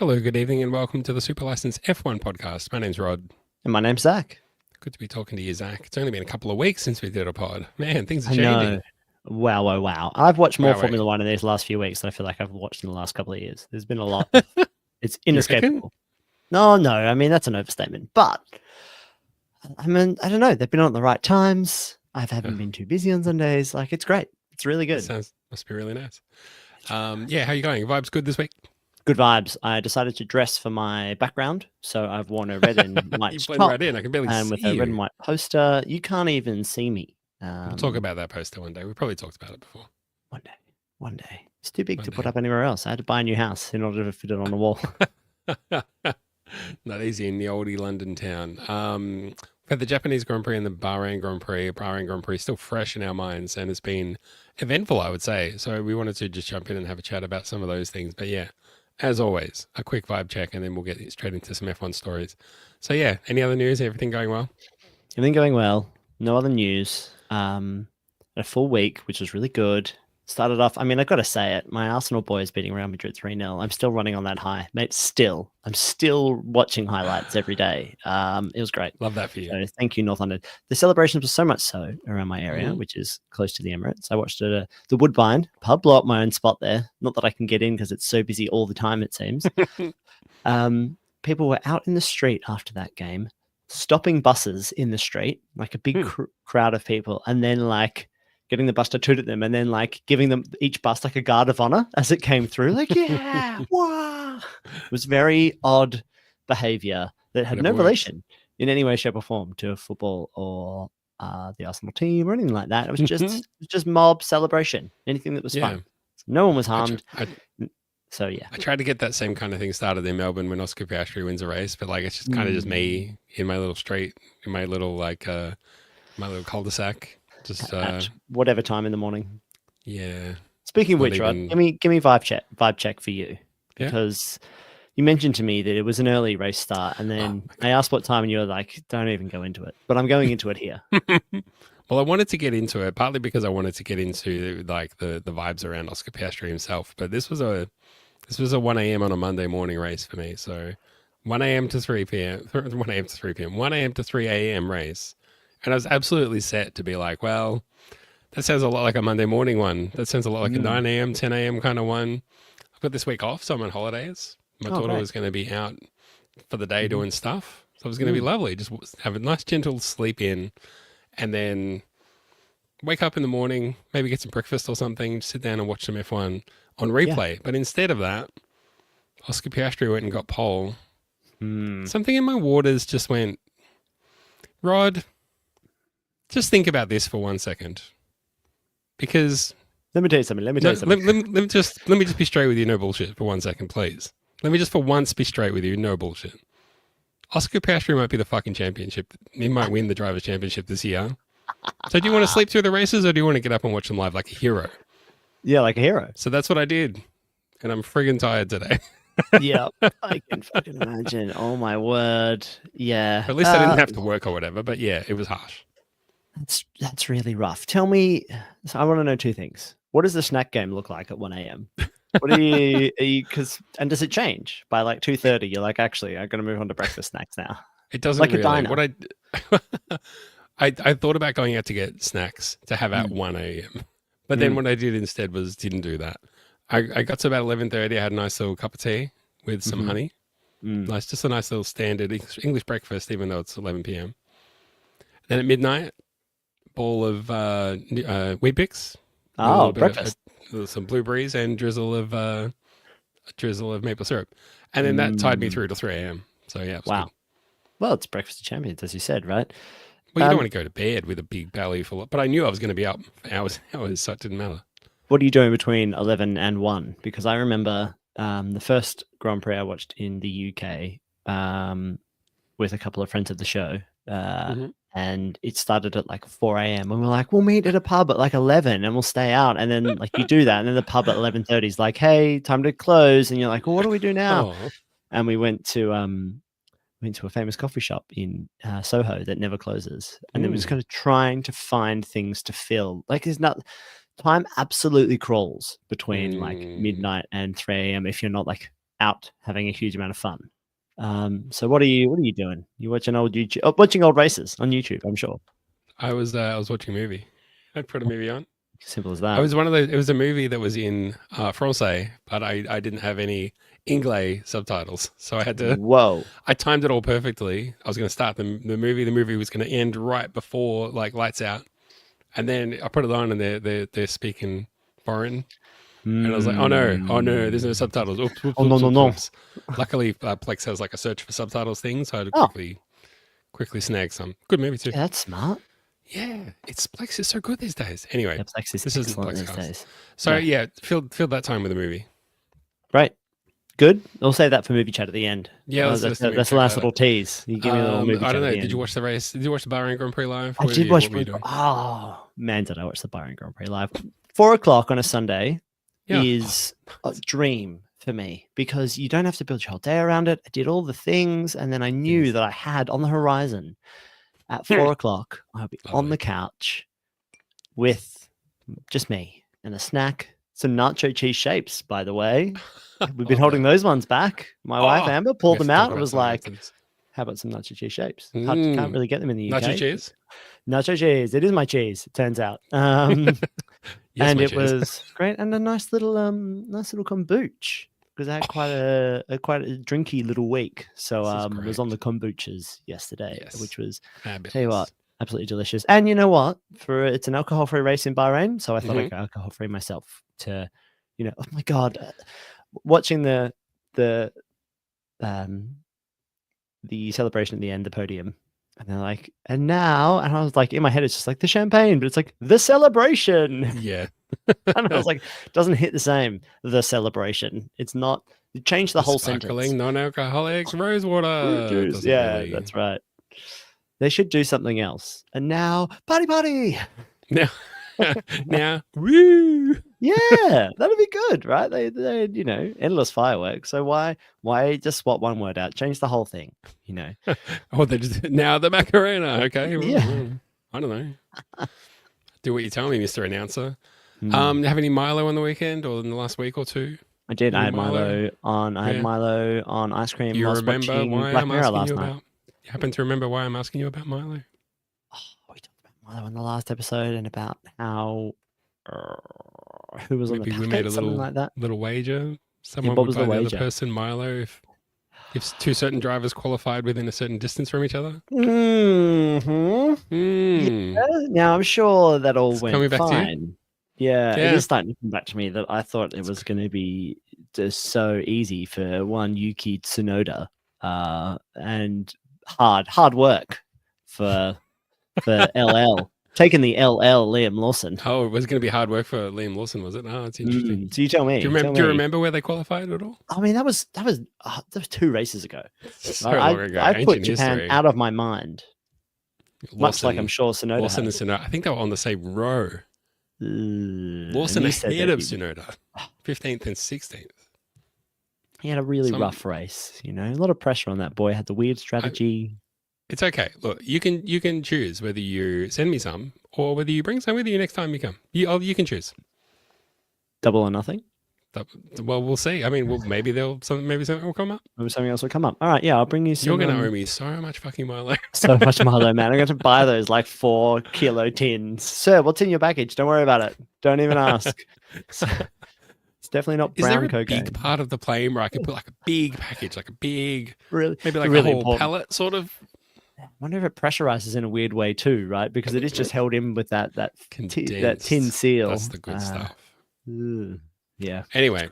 Hello, good evening, and welcome to the Super License F1 podcast. My name's Rod. And my name's Zach. Good to be talking to you, Zach. It's only been a couple of weeks since we did a pod. Man, things are I changing. know. Wow, wow, wow. I've watched more Wow, Formula One in these last few weeks than I feel like I've watched in the last couple of years. There's been a lot. It's You reckon? inescapable. No, I mean, that's an overstatement. But, I mean, I don't know. They've been on at the right times. I haven't been too busy on Sundays. Like, it's great. It's really good. Must be really nice. Yeah, how you going? Vibes good this week? Good vibes. I decided to dress for my background. So I've worn a red and white You top. blend right in. I can barely And see with a you. red and white poster. You can't even see me. We'll talk about that poster one day. We probably talked about it before. One day. It's too big One to day. put up anywhere else. I had to buy a new house in order to fit it on the wall. Not easy in the oldie London town. We've had the Japanese Grand Prix and the Bahrain Grand Prix. Bahrain Grand Prix still fresh in our minds, and it's been eventful, I would say. So we wanted to just jump in and have a chat about some of those things. But yeah, as always, a quick vibe check, and then we'll get straight into some F1 stories. So yeah, any other news? Everything going well? Everything going well. No other news. A full week, which was really good. Started off, I mean, I've got to say it. My Arsenal boys beating Real Madrid 3-0. I'm still running on that high, mate. I'm still watching highlights every day. It was great. Love that for you. So thank you, North London. The celebrations were so much so around my area, which is close to the Emirates. I watched it at the Woodbine pub, blow up my own spot there. Not that I can get in because it's so busy all the time, it seems. People were out in the street after that game, stopping buses in the street, like a big crowd of people, and then like getting the bus to toot at them, and then like giving them each bus like a guard of honor as it came through. Like, yeah, wow. It was very odd behavior that had no relation in any way, shape, or form to football or the Arsenal team or anything like that. It was just mob celebration. Anything that was fun. No one was harmed. So yeah, I tried to get that same kind of thing started in Melbourne when Oscar Piastri wins a race, but like it's just kind of just me in my little street, in my little like my little cul-de-sac. Just at whatever time in the morning. Yeah. Speaking of which, Rod, give me vibe check for you, because you mentioned to me that it was an early race start, and then I asked what time, and you were like, "Don't even go into it." But I'm going into it here. Well, I wanted to get into it partly because I wanted to get into like the vibes around Oscar Piastri himself. But this was a 1 a.m. on a Monday morning race for me. So 1 a.m. to 3 p.m. 1 a.m. to 3 p.m. 1 a.m. to 3 a.m. race. And I was absolutely set to be like, well, that sounds a lot like a Monday morning one. That sounds a lot like a 9 a.m., 10 a.m. kind of one. I've got this week off, so I'm on holidays. My daughter was going to be out for the day doing stuff. So it was going to be lovely. Just have a nice, gentle sleep in and then wake up in the morning, maybe get some breakfast or something, sit down and watch some F1 on replay. But instead of that, Oscar Piastri went and got pole. Something in my waters just went, Rod, just think about this for 1 second, because let me tell you something. Let me just be straight with you. No bullshit for 1 second, please. Let me just for once be straight with you. No bullshit. Oscar Piastri might be the fucking championship. He might win the drivers' championship this year. So do you want to sleep through the races, or do you want to get up and watch them live like a hero? Yeah, like a hero. So that's what I did, and I'm friggin' tired today. Yeah, I can fucking imagine. Oh my word. Yeah. At least I didn't have to work or whatever. But yeah, it was harsh. That's really rough. Tell me, so I want to know two things. What does the snack game look like at 1 a.m.? What are you and does it change by like 2:30? You're like, actually, I'm going to move on to breakfast snacks now. It doesn't like really. A diner. What I thought about going out to get snacks to have at 1 a.m. But then what I did instead was didn't do that. I got to about 11:30. I had a nice little cup of tea with some honey. Nice, just a nice little standard English breakfast, even though it's 11 p.m. Then at midnight, bowl of Wheat Bix. Oh, breakfast. Some blueberries and drizzle of maple syrup. And then that tied me through to 3 a.m. So yeah, it was good. Well, it's breakfast of champions, as you said, right? Well, you don't want to go to bed with a big belly full of, but I knew I was going to be up for hours, so it didn't matter. What are you doing between 11 and 1? Because I remember the first Grand Prix I watched in the UK with a couple of friends of the show. And it started at like 4 a.m. and we're like, we'll meet at a pub at like 11 and we'll stay out. And then like you do that. And then the pub at 11:30 is like, hey, time to close. And you're like, well, what do we do now? Oh. And we went to a famous coffee shop in Soho that never closes. And it was kind of trying to find things to fill. Like time absolutely crawls between like midnight and 3 a.m. if you're not like out having a huge amount of fun. So what are you doing? You watching old YouTube? Oh, watching old races on YouTube, I'm sure. I was watching a movie. I put a movie on. Simple as I that. was one of those. It was a movie that was in Francais, but I didn't have any English subtitles, so I had to. Whoa. I timed it all perfectly. I was going to start the movie. The movie was going to end right before like lights out, and then I put it on, and they're speaking foreign, and I was like, oh no, there's no subtitles. Oops, whoops, Oh, no, whoops, no, whoops, no. whoops. Luckily, Plex has like a search for subtitles thing, so I had to Oh. quickly snag some. Good movie too. Yeah, that's smart. Yeah, Plex is so good these days. Anyway, Yeah, Plex is this isn't excellent these Plexcast. days. So yeah, filled that time with the movie. Great. Good. We'll save that for movie chat at the end. Yeah, that's a nice little tease. You give me a little movie chat. I don't at know. the Did you end. watch the race? Did you watch the Bahrain Grand Prix live? I did watch. Oh man, did I watch the Bahrain Grand Prix live? 4:00 on a Sunday is a dream for me because you don't have to build your whole day around it. I did all the things, and then I knew that I had on the horizon at 4:00. I'll be on the couch with just me and a snack, some nacho cheese shapes. By the way, we've been holding those ones back. My wife Amber pulled them out and was like, "How about some nacho cheese shapes? Can't really get them in the UK." Nacho cheese. Nacho cheese. It is my cheese. It turns out. Yes, and it was great, and a nice little kombucha because I had quite a drinky little week. So was on the kombuchas yesterday, which was fabulous. Tell you what, absolutely delicious. And you know what? It's an alcohol-free race in Bahrain, so I thought I'd go alcohol-free myself to, oh my god, watching the celebration at the end, the podium. And they're like, and now, and I was like, in my head, it's just like the champagne, but it's like the celebration. Yeah. And I was like, it doesn't hit the same. The celebration. It's not. You change the whole sentence. Sparkling non-alcoholic rose water. Yeah, that's right. They should do something else. And now, party. Now, woo. Yeah, that'd be good, right? They endless fireworks. So why just swap one word out? Change the whole thing, Oh, they just now the Macarena. Okay. Yeah. I don't know. Do what you tell me, Mr. Announcer. Have any Milo on the weekend or in the last week or two? I did. I had Milo on. I had Milo on ice cream. You remember why Black I'm Mirror asking last you night. about? You happen to remember why I'm asking you about Milo? Oh, we talked about Milo in the last episode and about how who was Maybe on the we made a something like that. little wager. Someone what would was buy the the other wager? person Milo if two certain drivers qualified within a certain distance from each other. Yeah, now I'm sure that all went coming back to you? fine. Yeah, it is starting to come back to me that I thought it was going to be just so easy for one Yuki Tsunoda, and hard work for LL taking the LL Liam Lawson. Oh, it was going to be hard work for Liam Lawson, was it? Oh, it's interesting. So you tell me. Do you remember where they qualified at all? I mean, that was 2 races ago. So long ago. I put Japan history. out of my mind. Lawson, much like I'm sure Tsunoda Lawson has. and Tsunoda. I think they were on the same row. Lawson ahead of Tsunoda, 15th and 16th. He had a really rough race, a lot of pressure on that boy. Had the weird strategy. It's okay. Look, you can choose whether you send me some or whether you bring some with you next time you come. You can choose. Double or nothing. Well, we'll see. I mean, maybe something will come up. Maybe something else will come up. All right, yeah, I'll bring you some. You're going to owe me so much fucking Milo. So much Milo, man. I'm going to buy those like 4 kilo tins. Sir, what's in your package? Don't worry about it. Don't even ask. It's definitely not brown cocaine. Is there a big part of the plane where I can put like a big package, like a big, really, maybe like really a whole important pallet sort of? I wonder if it pressurizes in a weird way too, right? Because it is just held in with that tin seal. That's the good stuff. Yeah. Anyway.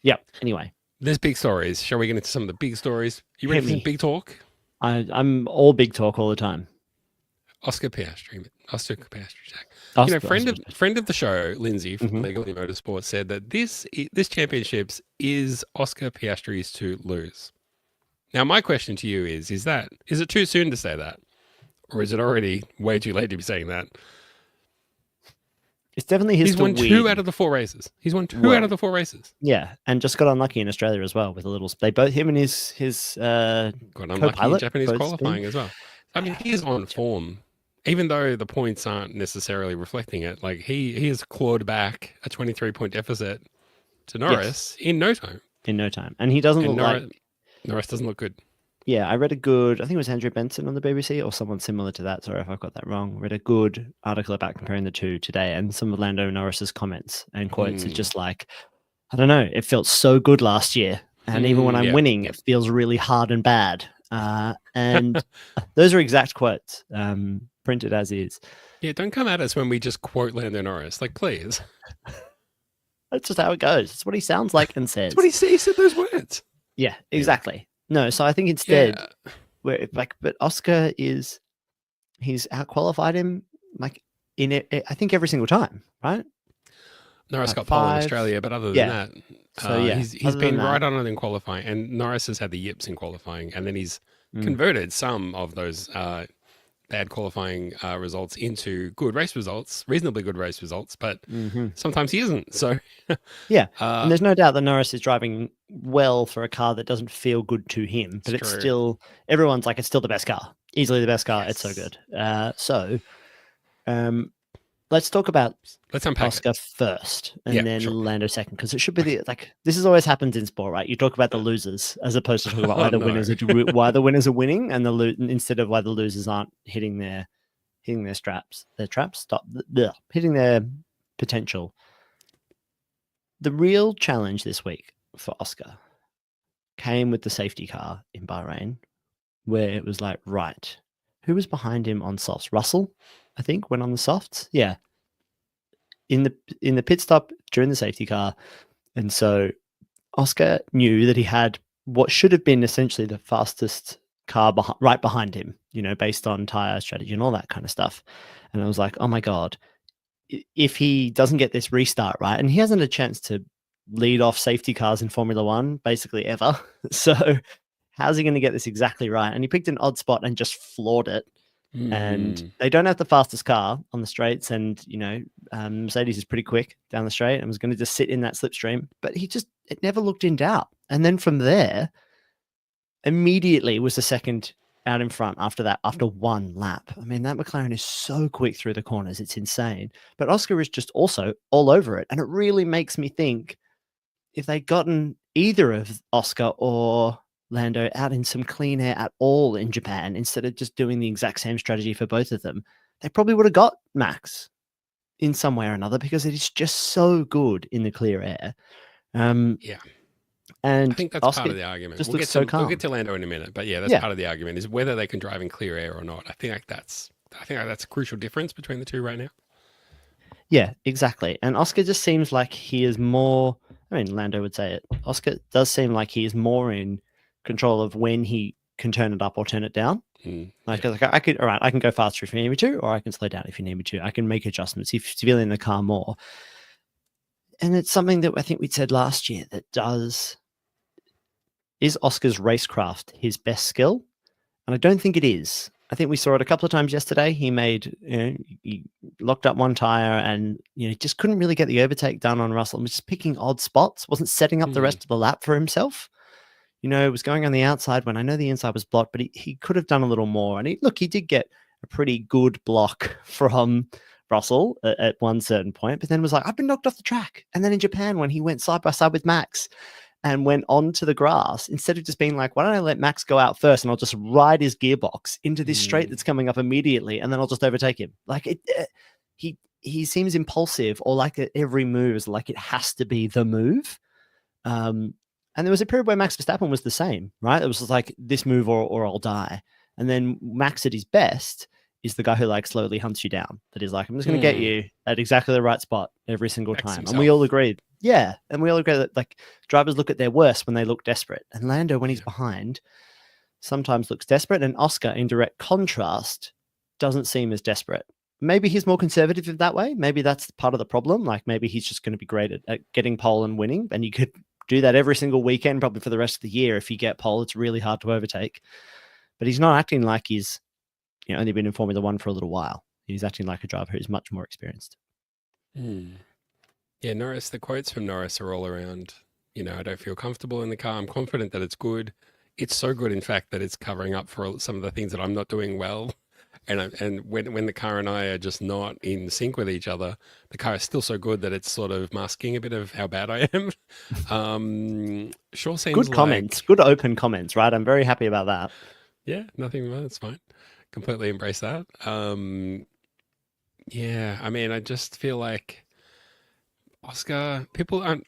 Yeah. Anyway. There's big stories. Shall we get into some of the big stories? You ready for some big talk? I'm all big talk all the time. Oscar Piastri, Jack. Friend of the show, Lindsay from Legally Motorsport, said that this championships is Oscar Piastri's to lose. Now, my question to you is it too soon to say that? Or is it already way too late to be saying that? It's definitely his. He's won 2 out of the 4 races. Out of the 4 races. Yeah, and just got unlucky in Australia as well with a little. They both him and his got unlucky in Japanese qualifying as well. I mean, he is on form, even though the points aren't necessarily reflecting it. Like he has clawed back a 23-point deficit to Norris in no time. in no time. And he doesn't And look like. Norris doesn't look good. Yeah, I read a good, I think it was Andrew Benson on the BBC or someone similar to that. Sorry if I've got that wrong. Read a good article about comparing the two today, and some of Lando Norris's comments and quotes are just like, I don't know, it felt so good last year. And even when I'm winning, it feels really hard and bad. And those are exact quotes, printed as is. Yeah, don't come at us when we just quote Lando Norris. Like, please. That's just how it goes. It's what he sounds like and says. That's what he said those words. Yeah, exactly. Yeah. No, so I think instead, but Oscar he's outqualified him like in it, I think every single time, right? Norris got pole in Australia, but other than that, so he's been right on it in qualifying, and Norris has had the yips in qualifying, and then he's converted some of those bad qualifying results into good race results, reasonably good race results, but sometimes he isn't. So yeah, and there's no doubt that Norris is driving well for a car that doesn't feel good to him, but it's still, everyone's like, it's still the best car, easily the best car. Yes. It's so good. Let's talk about Oscar first, and then Lando second, because it should be this has always happened in sport, right? You talk about the losers as opposed to talking about why the winners are winning, and instead of why the losers aren't hitting their traps, hitting their potential. The real challenge this week for Oscar came with the safety car in Bahrain, where it was like, right, who was behind him on softs? Russell, I think, went on the softs. Yeah. In the pit stop during the safety car. And so Oscar knew that he had what should have been essentially the fastest car right behind him, based on tire strategy and all that kind of stuff. And I was like, oh my God, if he doesn't get this restart right, and he hasn't a chance to lead off safety cars in Formula One basically ever. So how's he going to get this exactly right? And he picked an odd spot and just floored it. And they don't have the fastest car on the straights, and Mercedes is pretty quick down the straight and was going to just sit in that slipstream, but it never looked in doubt. And then from there, immediately was the second out in front after one lap. I mean, that McLaren is so quick through the corners, it's insane. But Oscar is just also all over it, and it really makes me think, if they'd gotten either of Oscar or Lando out in some clean air at all in Japan, instead of just doing the exact same strategy for both of them, they probably would have got Max in some way or another, because it is just so good in the clear air. Yeah. And I think that's Oscar part of the argument. We'll get to Lando in a minute, but yeah, that's part of the argument, is whether they can drive in clear air or not. I think that's a crucial difference between the two right now. Yeah, exactly. And Oscar just seems like he is more, I mean, Lando would say it, Oscar does seem like he is more in control of when he can turn it up or turn it down. I can go faster if you need me to, or I can slow down if you need me to. I can make adjustments if you're feeling the car more. And it's something that I think we said last year, is Oscar's racecraft his best skill? And I don't think it is. I think we saw it a couple of times yesterday. He locked up one tire and just couldn't really get the overtake done on Russell. He was just picking odd spots, wasn't setting up the rest of the lap for himself. Was going on the outside when I know the inside was blocked, but he could have done a little more. And he did get a pretty good block from Russell at one certain point, but then was like, I've been knocked off the track. And then in Japan, when he went side by side with Max and went onto the grass, instead of just being like, why don't I let Max go out first and I'll just ride his gearbox into this straight that's coming up immediately, and then I'll just overtake him. Like he seems impulsive, or like every move is like it has to be the move. And there was a period where Max Verstappen was the same, right? It was like this move or I'll die. And then Max at his best is the guy who slowly hunts you down. That is like, I'm just going to get you at exactly the right spot every single time. Himself. And we all agreed. Yeah. And we all agree that drivers look at their worst when they look desperate. And Lando, when he's behind, sometimes looks desperate. And Oscar, in direct contrast, doesn't seem as desperate. Maybe he's more conservative in that way. Maybe that's part of the problem. Maybe he's just going to be great at getting pole and winning. And you could do that every single weekend, probably for the rest of the year. If you get pole, it's really hard to overtake. But he's not acting like he's only been in Formula One for a little while. He's acting like a driver who's much more experienced. Yeah, Norris, the quotes from Norris are all around, I don't feel comfortable in the car. I'm confident that it's good. It's so good, in fact, that it's covering up for some of the things that I'm not doing well. And when the car and I are just not in sync with each other, the car is still so good that it's sort of masking a bit of how bad I am. Sure seems Good comments, like, good open comments, right? I'm very happy about that. yeah, nothing wrong. It's fine. Completely embrace that. Yeah, I mean, I just feel like Oscar, people aren't.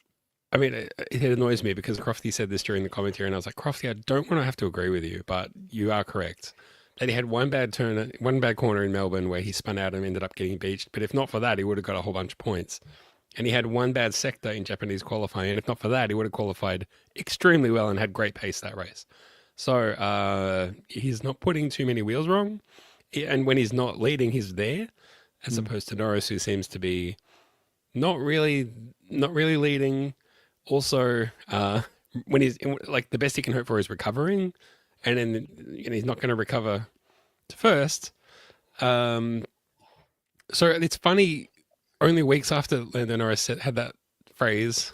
I mean, it annoys me because Crofty said this during the commentary, and I was like, Crofty, I don't want to have to agree with you, but you are correct. That he had one bad turn, one bad corner in Melbourne where he spun out and ended up getting beached. But if not for that, he would have got a whole bunch of points. And he had one bad sector in Japanese qualifying, and if not for that, he would have qualified extremely well and had great pace that race. So he's not putting too many wheels wrong, and when he's not leading, he's there, as Mm. opposed to Norris, who seems to be not really, not really leading. Also, when he's like the best he can hope for is recovering, and then he's not going to recover to first. Um, so it's funny. Only weeks after Lando Norris had that phrase,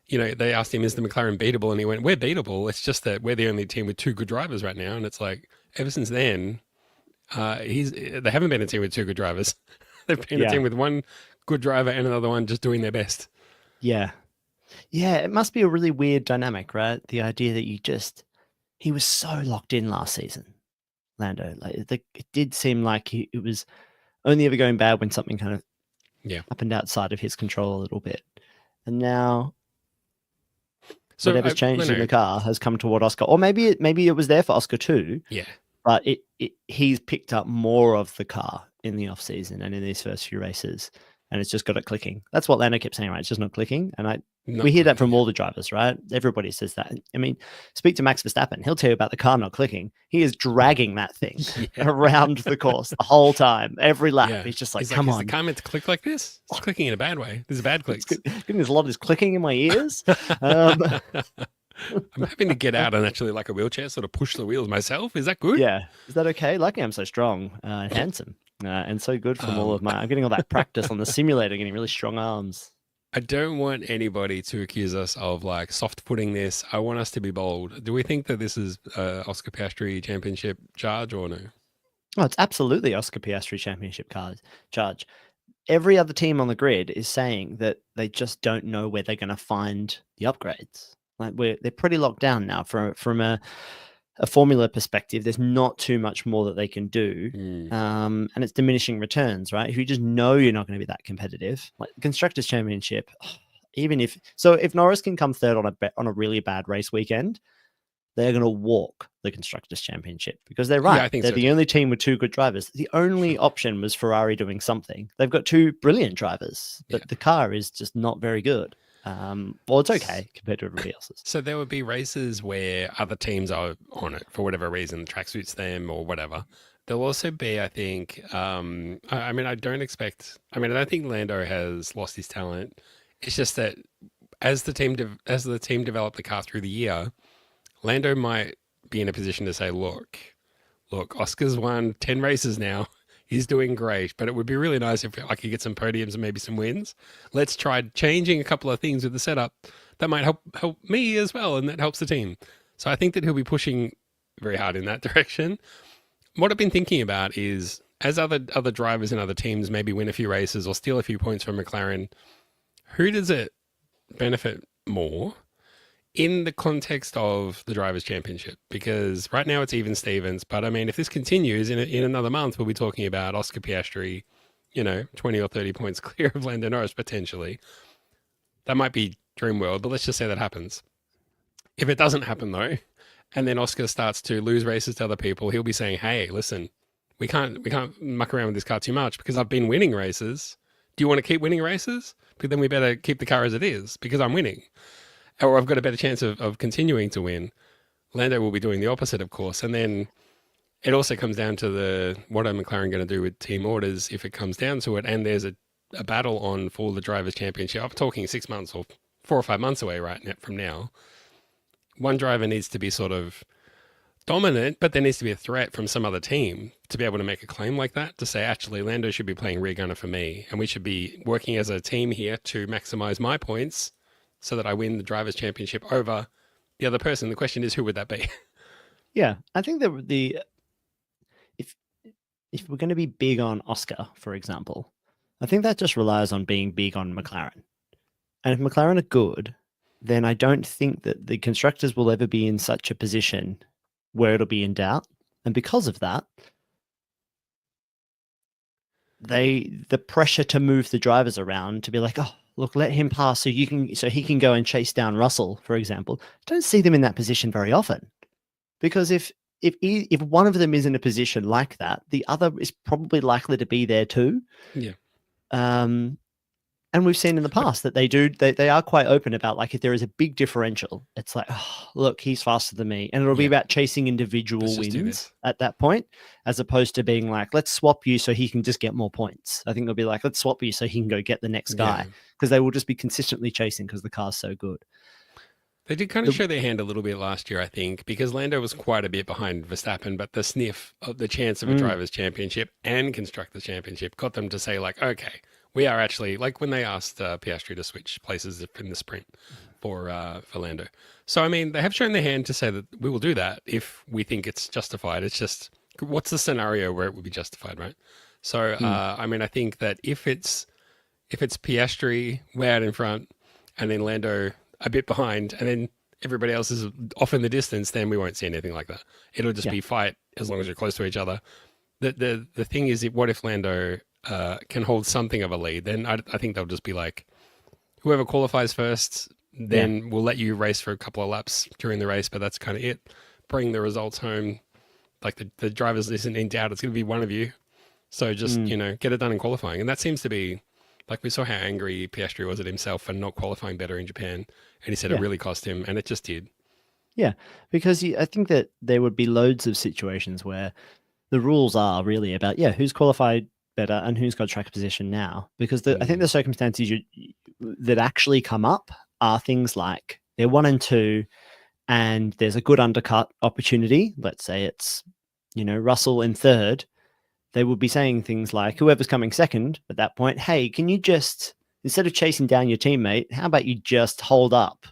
they asked him, "Is the McLaren beatable?" And he went, "We're beatable. It's just that we're the only team with two good drivers right now." And it's like ever since then, they haven't been a team with two good drivers. They've been a Yeah, team with one good driver and another one just doing their best. yeah, yeah. It must be a really weird dynamic, right? The idea that he was so locked in last season, Lando. Like it did seem like it was only ever going bad when something kind of Yeah. happened outside of his control a little bit. And now So whatever's I don't changed in know. the car has come toward Oscar, or maybe it was there for Oscar too, Yeah. but he's picked up more of the car in the off season and in these first few races, and it's just got it clicking. That's what Lando kept saying, right? It's just not clicking, and we Not hear that clicking. from Yeah. all the drivers, right? Everybody says that. I mean, speak to Max Verstappen; he'll tell you about the car not clicking. He is dragging that thing Yeah. around the course the whole time, every lap. Yeah. He's just like, He's like, "Come is the on." car meant to click like this? It's clicking in a bad way. There's bad It's clicks. getting a lot of this clicking in my ears. Um, I'm having to get out and actually, like a wheelchair, sort of push the wheels myself. Is that good? Yeah. Is that okay? Lucky I'm so strong and handsome and so good from all Um, of my. I'm getting all that practice on the simulator, getting really strong arms. I don't want anybody to accuse us of like soft putting this. I want us to be bold. Do we think that this is Oscar Piastri championship charge or no? Oh, it's absolutely Oscar Piastri championship card charge. Every other team on the grid is saying that they just don't know where they're going to find the upgrades. Like they're pretty locked down now from a formula perspective. There's not too much more that they can do. Mm, And it's diminishing returns, right? If you just know you're not going to be that competitive, like the Constructors' Championship, even if Norris can come third on a really bad race weekend, they're going to walk the Constructors' Championship because they're yeah, right. I think They're so the too. only team with two good drivers. The only option was Ferrari doing something. They've got two brilliant drivers, Yeah. but the car is just not very good. Well, it's okay compared to everybody else's. So there would be races where other teams are on it for whatever reason, the track suits them or whatever. There'll also be, I think, I mean, I don't expect, I mean, I don't think Lando has lost his talent. It's just that as the team developed the car through the year, Lando might be in a position to say, look, Oscar's won 10 races now. He's doing great, but it would be really nice if I could get some podiums and maybe some wins. Let's try changing a couple of things with the setup. That might help me as well, and that helps the team. So I think that he'll be pushing very hard in that direction. What I've been thinking about is as other drivers and other teams maybe win a few races or steal a few points from McLaren, who does it benefit more in the context of the Drivers' Championship? Because right now it's even Stevens, but I mean, if this continues in another month, we'll be talking about Oscar Piastri, 20 or 30 points clear of Lando Norris potentially. That might be dream world, but let's just say that happens. If it doesn't happen though, and then Oscar starts to lose races to other people, he'll be saying, "Hey, listen, we can't muck around with this car too much because I've been winning races. Do you want to keep winning races? But then we better keep the car as it is because I'm winning, or I've got a better chance of continuing to win." Lando will be doing the opposite, of course, and then it also comes down to what are McLaren going to do with team orders if it comes down to it, and there's a battle on for the drivers' championship. I'm talking 6 months or 4 or 5 months away right now, from now. One driver needs to be sort of dominant, but there needs to be a threat from some other team to be able to make a claim like that, to say, actually, Lando should be playing rear gunner for me, and we should be working as a team here to maximize my points so that I win the drivers' championship over the other person. The question is, who would that be? Yeah, I think that if if we're going to be big on Oscar, for example, I think that just relies on being big on McLaren. And if McLaren are good, then I don't think that the constructors will ever be in such a position where it'll be in doubt. And because of that, the pressure to move the drivers around to be like, oh, look, let him pass so he can go and chase down Russell, for example. Don't see them in that position very often. Because if one of them is in a position like that, the other is probably likely to be there too. Yeah. And we've seen in the past that they are quite open about, like, if there is a big differential, it's like, oh, look, he's faster than me. And it'll be about chasing individual wins at that point, as opposed to being like, let's swap you so he can just get more points. I think they'll be like, let's swap you so he can go get the next guy, because they will just be consistently chasing because the car's so good. They did kind of show their hand a little bit last year, I think, because Lando was quite a bit behind Verstappen, but the sniff of the chance of a driver's championship and constructors championship got them to say, like, okay, we are actually, like when they asked Piastri to switch places in the sprint for Lando. So, I mean, they have shown their hand to say that we will do that if we think it's justified. It's just, what's the scenario where it would be justified, right? So, I mean, I think that if it's Piastri way out in front and then Lando a bit behind and then everybody else is off in the distance, then we won't see anything like that. It'll just be fight as long as you're close to each other. The thing is, what if Lando can hold something of a lead? Then I think they'll just be like, whoever qualifies first, then we'll let you race for a couple of laps during the race, but that's kind of it. Bring the results home. Like the drivers isn't in doubt. It's going to be one of you. So just, get it done in qualifying. And that seems to be, like, we saw how angry Piastri was at himself for not qualifying better in Japan. And he said it really cost him, and it just did. Yeah, because I think that there would be loads of situations where the rules are really about, who's qualified better and who's got track position now. Because I think the circumstances that actually come up are things like they're 1 and 2, and there's a good undercut opportunity. Let's say it's, Russell in third. They would be saying things like, whoever's coming second at that point, hey, can you just, instead of chasing down your teammate, how about you just hold up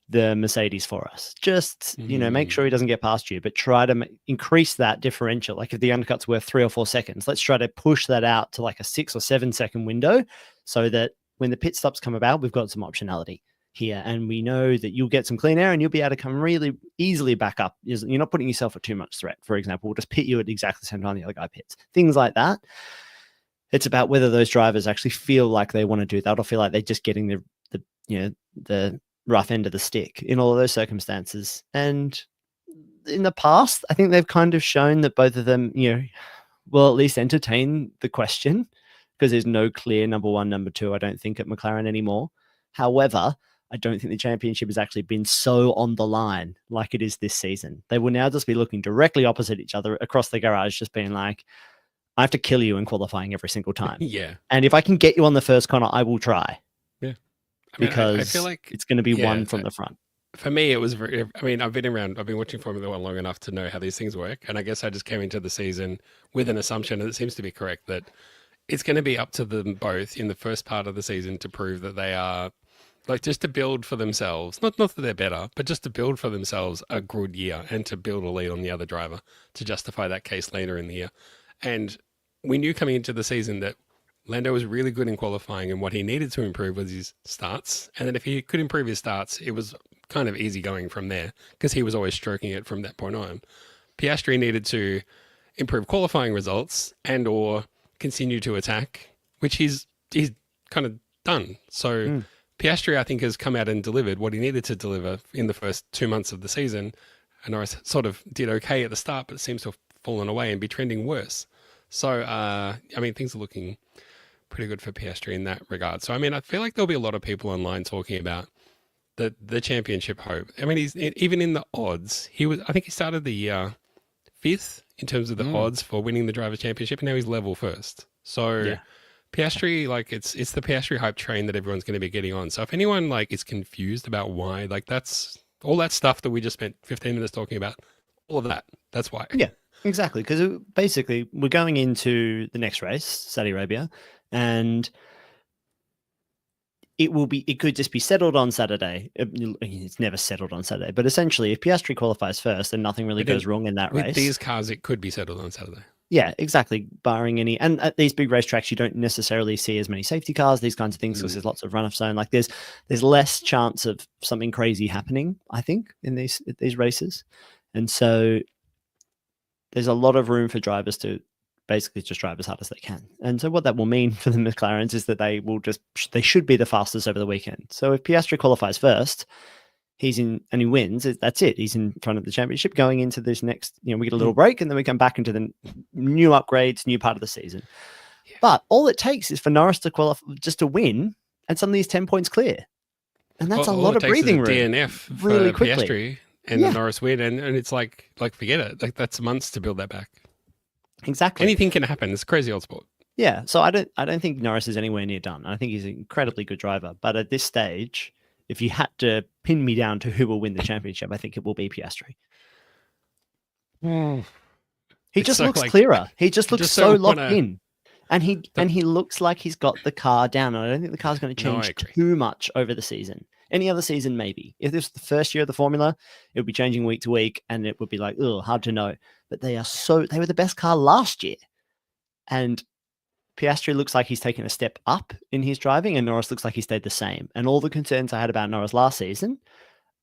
the Mercedes for us? Just, make sure he doesn't get past you, but try to increase that differential. Like if the undercut's worth 3 or 4 seconds, let's try to push that out to like a 6 or 7 second window so that when the pit stops come about, we've got some optionality here. And we know that you'll get some clean air and you'll be able to come really easily back up. You're not putting yourself at too much threat. For example, we'll just pit you at exactly the same time the other guy pits. Things like that. It's about whether those drivers actually feel like they want to do that or feel like they're just getting the rough end of the stick in all of those circumstances. And in the past, I think they've kind of shown that both of them, will at least entertain the question, because there's no clear number 1, number 2, I don't think, at McLaren anymore. However, I don't think the championship has actually been so on the line like it is this season. They will now just be looking directly opposite each other across the garage, just being like, I have to kill you in qualifying every single time. And if I can get you on the first corner, I will try. Yeah. I feel like it's going to be one from the front. For me, it was I've been watching Formula One long enough to know how these things work. And I guess I just came into the season with an assumption, and it seems to be correct, that it's going to be up to them both in the first part of the season to prove that they are, like, just to build for themselves, not that they're better, but just to build for themselves a good year and to build a lead on the other driver to justify that case later in the year. And we knew coming into the season that Lando was really good in qualifying, and what he needed to improve was his starts. And then if he could improve his starts, it was kind of easy going from there because he was always stroking it from that point on. Piastri needed to improve qualifying results and or continue to attack, which he's kind of done. So Piastri, I think, has come out and delivered what he needed to deliver in the first 2 months of the season. And Norris sort of did okay at the start, but it seems to have fallen away and be trending worse. So, things are looking pretty good for Piastri in that regard. So, I feel like there'll be a lot of people online talking about the championship hope. He's even in the odds. I think he started the year 5th in terms of the odds for winning the Drivers' Championship, and now he's level 1st. So, Piastri, it's the Piastri hype train that everyone's going to be getting on. So, if anyone is confused about why, that's all that stuff that we just spent 15 minutes talking about, all of that. That's why. Yeah. Exactly, because basically we're going into the next race, Saudi Arabia, and it could just be settled on Saturday. It's never settled on Saturday, but essentially, if Piastri qualifies first, then nothing really goes wrong in that race. With these cars, it could be settled on Saturday. Yeah, exactly. Barring any, and at these big racetracks, you don't necessarily see as many safety cars, these kinds of things, because there's lots of run-off zone. Like there's less chance of something crazy happening, I think, in these races, and so there's a lot of room for drivers to basically just drive as hard as they can. And so what that will mean for the McLarens is that they should be the fastest over the weekend. So if Piastri qualifies first, he's in and he wins, that's it. He's in front of the championship going into this next, we get a little break and then we come back into the new upgrades, new part of the season. Yeah. But all it takes is for Norris to qualify, just to win, and suddenly he's 10 points clear. And that's a lot of breathing room. DNF for really quickly. Piastri and the Norris win. And it's like forget it. Like that's months to build that back. Exactly. Anything can happen. It's a crazy old sport. Yeah. So I don't think Norris is anywhere near done. I think he's an incredibly good driver. But at this stage, if you had to pin me down to who will win the championship, I think it will be Piastri. He just looks clearer. He just looks so locked in. And he looks like he's got the car down. And I don't think the car's going to change too much over the season. Any other season, maybe. If this was the first year of the formula, it would be changing week to week, and it would be like, hard to know. But they were the best car last year. And Piastri looks like he's taken a step up in his driving, and Norris looks like he stayed the same. And all the concerns I had about Norris last season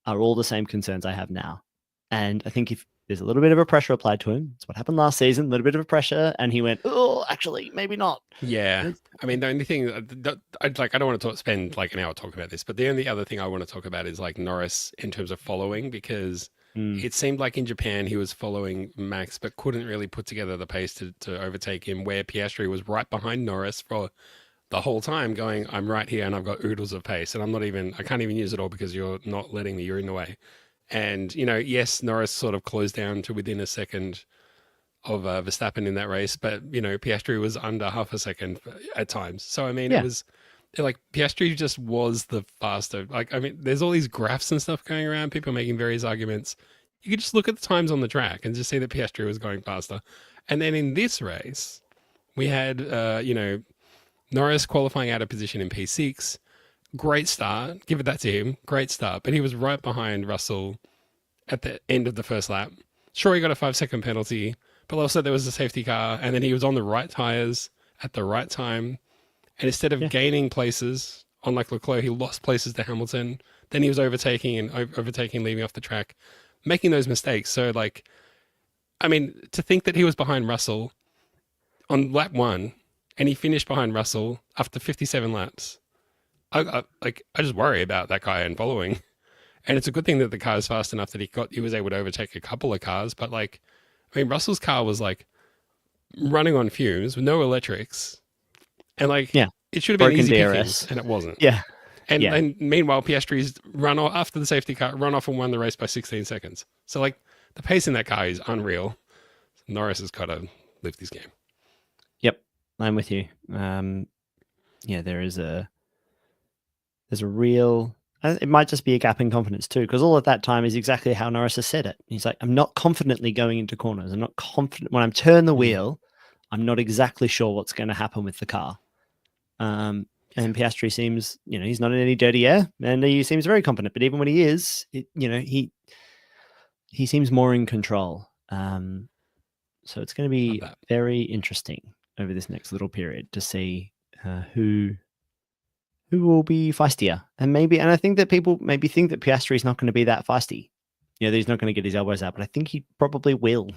are all the same concerns I have now. And I think if there's a little bit of a pressure applied to him, it's what happened last season, a little bit of a pressure, and he went, actually, maybe not. Yeah. I mean, the only thing I don't want to spend like an hour talking about this, but the only other thing I want to talk about is like Norris in terms of following, because it seemed like in Japan he was following Max, but couldn't really put together the pace to overtake him, where Piastri was right behind Norris for the whole time going, I'm right here and I've got oodles of pace and I can't even use it all because you're not letting me, you're in the way. And, yes, Norris sort of closed down to within a second of Verstappen in that race, but, Piastri was under half a second at times. So, I mean, It was like Piastri just was the faster. Like, I mean, there's all these graphs and stuff going around, people making various arguments. You could just look at the times on the track and just see that Piastri was going faster. And then in this race, we had, Norris qualifying out of position in P6. Great start. Give it that to him. Great start. But he was right behind Russell at the end of the first lap. Sure, he got a 5-second penalty, but also there was a safety car, and then he was on the right tires at the right time. And instead of gaining places, unlike Leclerc, he lost places to Hamilton. Then he was overtaking, leaving off the track, making those mistakes. So, to think that he was behind Russell on lap 1, and he finished behind Russell after 57 laps. I just worry about that guy and following. And it's a good thing that the car is fast enough that he was able to overtake a couple of cars. But Russell's car was running on fumes with no electrics. And it should have been easy pickings, and it wasn't. Yeah. And meanwhile, Piastri's run off after the safety car, run off and won the race by 16 seconds. So the pace in that car is unreal. Norris has got to lift this game. Yep. I'm with you. There's a real, it might just be a gap in confidence too, because all of that time is exactly how Norris has said it. He's like, I'm not confidently going into corners. I'm not confident when I'm turn the wheel. I'm not exactly sure what's going to happen with the car. And Piastri seems, he's not in any dirty air, and he seems very confident. But even when he is, he seems more in control. So it's going to be very interesting over this next little period to see who will be feistier. And I think that people maybe think that Piastri is not going to be that feisty. That he's not going to get his elbows out, but I think he probably will.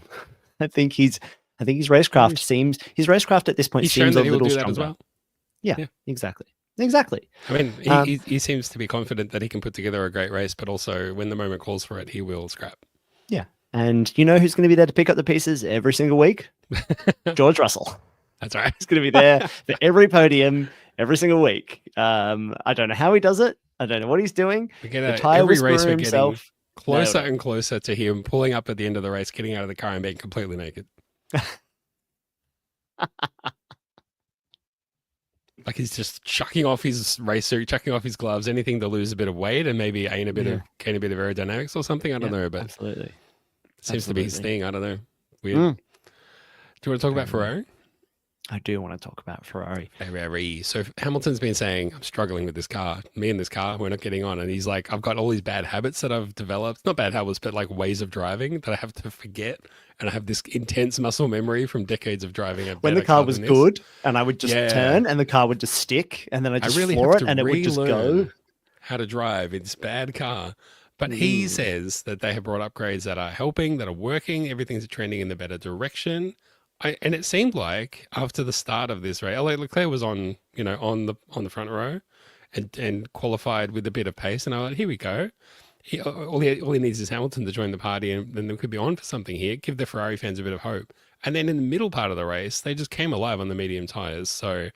I think his racecraft at this point seems a little stronger. As well. Yeah, exactly. I mean, he seems to be confident that he can put together a great race, but also when the moment calls for it, he will scrap. Yeah. And who's going to be there to pick up the pieces every single week? George Russell. That's right. He's going to be there for every podium, every single week. I don't know how he does it. I don't know what he's doing. Every race we're getting closer and closer to him pulling up at the end of the race, getting out of the car and being completely naked. He's just chucking off his race suit, chucking off his gloves, anything to lose a bit of weight and maybe gain a bit of aerodynamics or something. I don't know, but absolutely. Seems to be his thing. I don't know. Weird. Do you want to talk about Ferrari? I do want to talk about Ferrari. Ferrari. So Hamilton's been saying, I'm struggling with this car. Me and this car, we're not getting on. And he's like, I've got all these bad habits that I've developed. Not bad habits, but like ways of driving that I have to forget. And I have this intense muscle memory from decades of driving a When the better car was than this. good, and I would just Yeah. turn, and the car would just stick, and then I just really floor have it, to and it would just go. relearn how to drive in this bad car. But he says that they have brought upgrades that are helping, that are working. Everything's trending in the better direction. And it seemed like after the start of this race, Leclerc was on the front row, and qualified with a bit of pace. And I was like, here we go. All he needs is Hamilton to join the party, and then they could be on for something here. Give the Ferrari fans a bit of hope. And then in the middle part of the race, they just came alive on the medium tires. So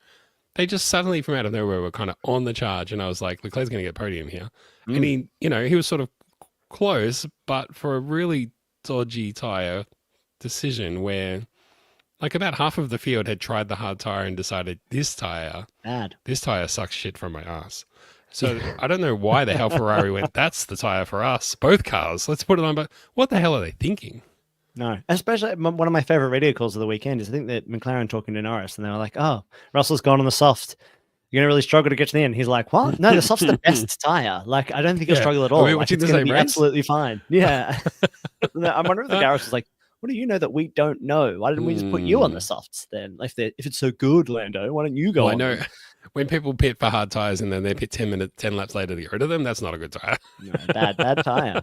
they just suddenly from out of nowhere were kind of on the charge. And I was like, Leclerc's going to get podium here. And he was sort of close, but for a really dodgy tire decision where like about half of the field had tried the hard tire and decided this tire sucks shit from my ass. So I don't know why the hell Ferrari went, that's the tire for us, both cars, let's put it on. But what the hell are they thinking? No, especially one of my favorite radio calls of the weekend is I think that McLaren talking to Norris, and they were like, oh, Russell's gone on the soft. You're going to really struggle to get to the end. He's like, what? No, the soft's the best tire. Like, I don't think you'll struggle at all. Like, it's going to be absolutely fine. Yeah. I'm wondering if the garage was like, what do you know that we don't know? Why didn't we just put you on the softs then? If it's so good, Lando, why don't you go on? I know. When people pit for hard tires and then they pit 10 laps later to get rid of them, that's not a good tire. No, bad tire.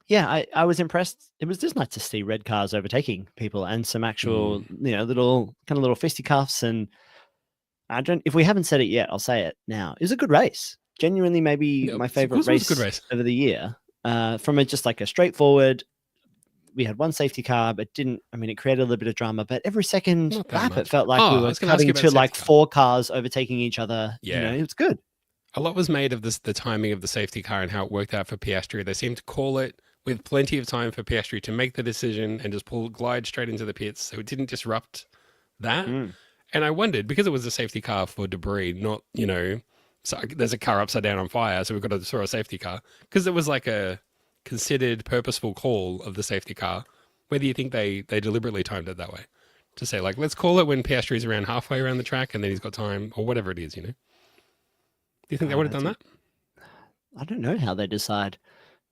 Yeah, I was impressed. It was just nice to see red cars overtaking people and some actual, little fisticuffs. And if we haven't said it yet, I'll say it now. It was a good race. Genuinely, maybe my favorite race over the year. From just like a straightforward. We had one safety car, but it created a little bit of drama. But every second lap, it felt like we were cutting to like 4 cars overtaking each other. Yeah. It was good. A lot was made of the timing of the safety car and how it worked out for Piastri. They seemed to call it with plenty of time for Piastri to make the decision and just glide straight into the pits. So it didn't disrupt that. And I wondered, because it was a safety car for debris, not, so there's a car upside down on fire, so we've got to throw a safety car. Because it was like a considered purposeful call of the safety car, whether you think they deliberately timed it that way to say like, let's call it when Piastri's around halfway around the track and then he's got time or whatever it is, Do you think they would have done that? I don't know how they decide.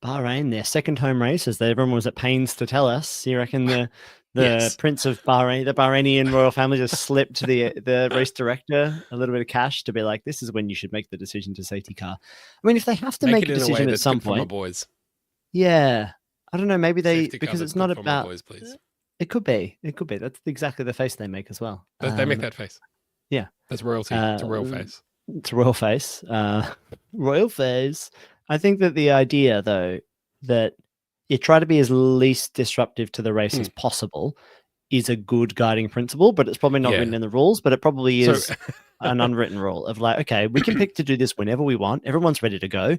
Bahrain, their second home race, as everyone was at pains to tell us. You reckon the yes. Prince of Bahrain, the Bahrainian royal family, just slipped the race director a little bit of cash to be like, this is when you should make the decision to safety car. I mean, if they have to make a decision at some point, boys. Yeah, I don't know. Maybe because it's not about. Boys, please. It could be. That's exactly the face they make as well. They make that face. Yeah, that's royalty. It's a royal face. It's a royal face. Royal face. I think that the idea, though, that you try to be as least disruptive to the race as possible is a good guiding principle, but it's probably not written in the rules, but it probably is an unwritten rule of like, okay, we can pick to do this whenever we want. Everyone's ready to go.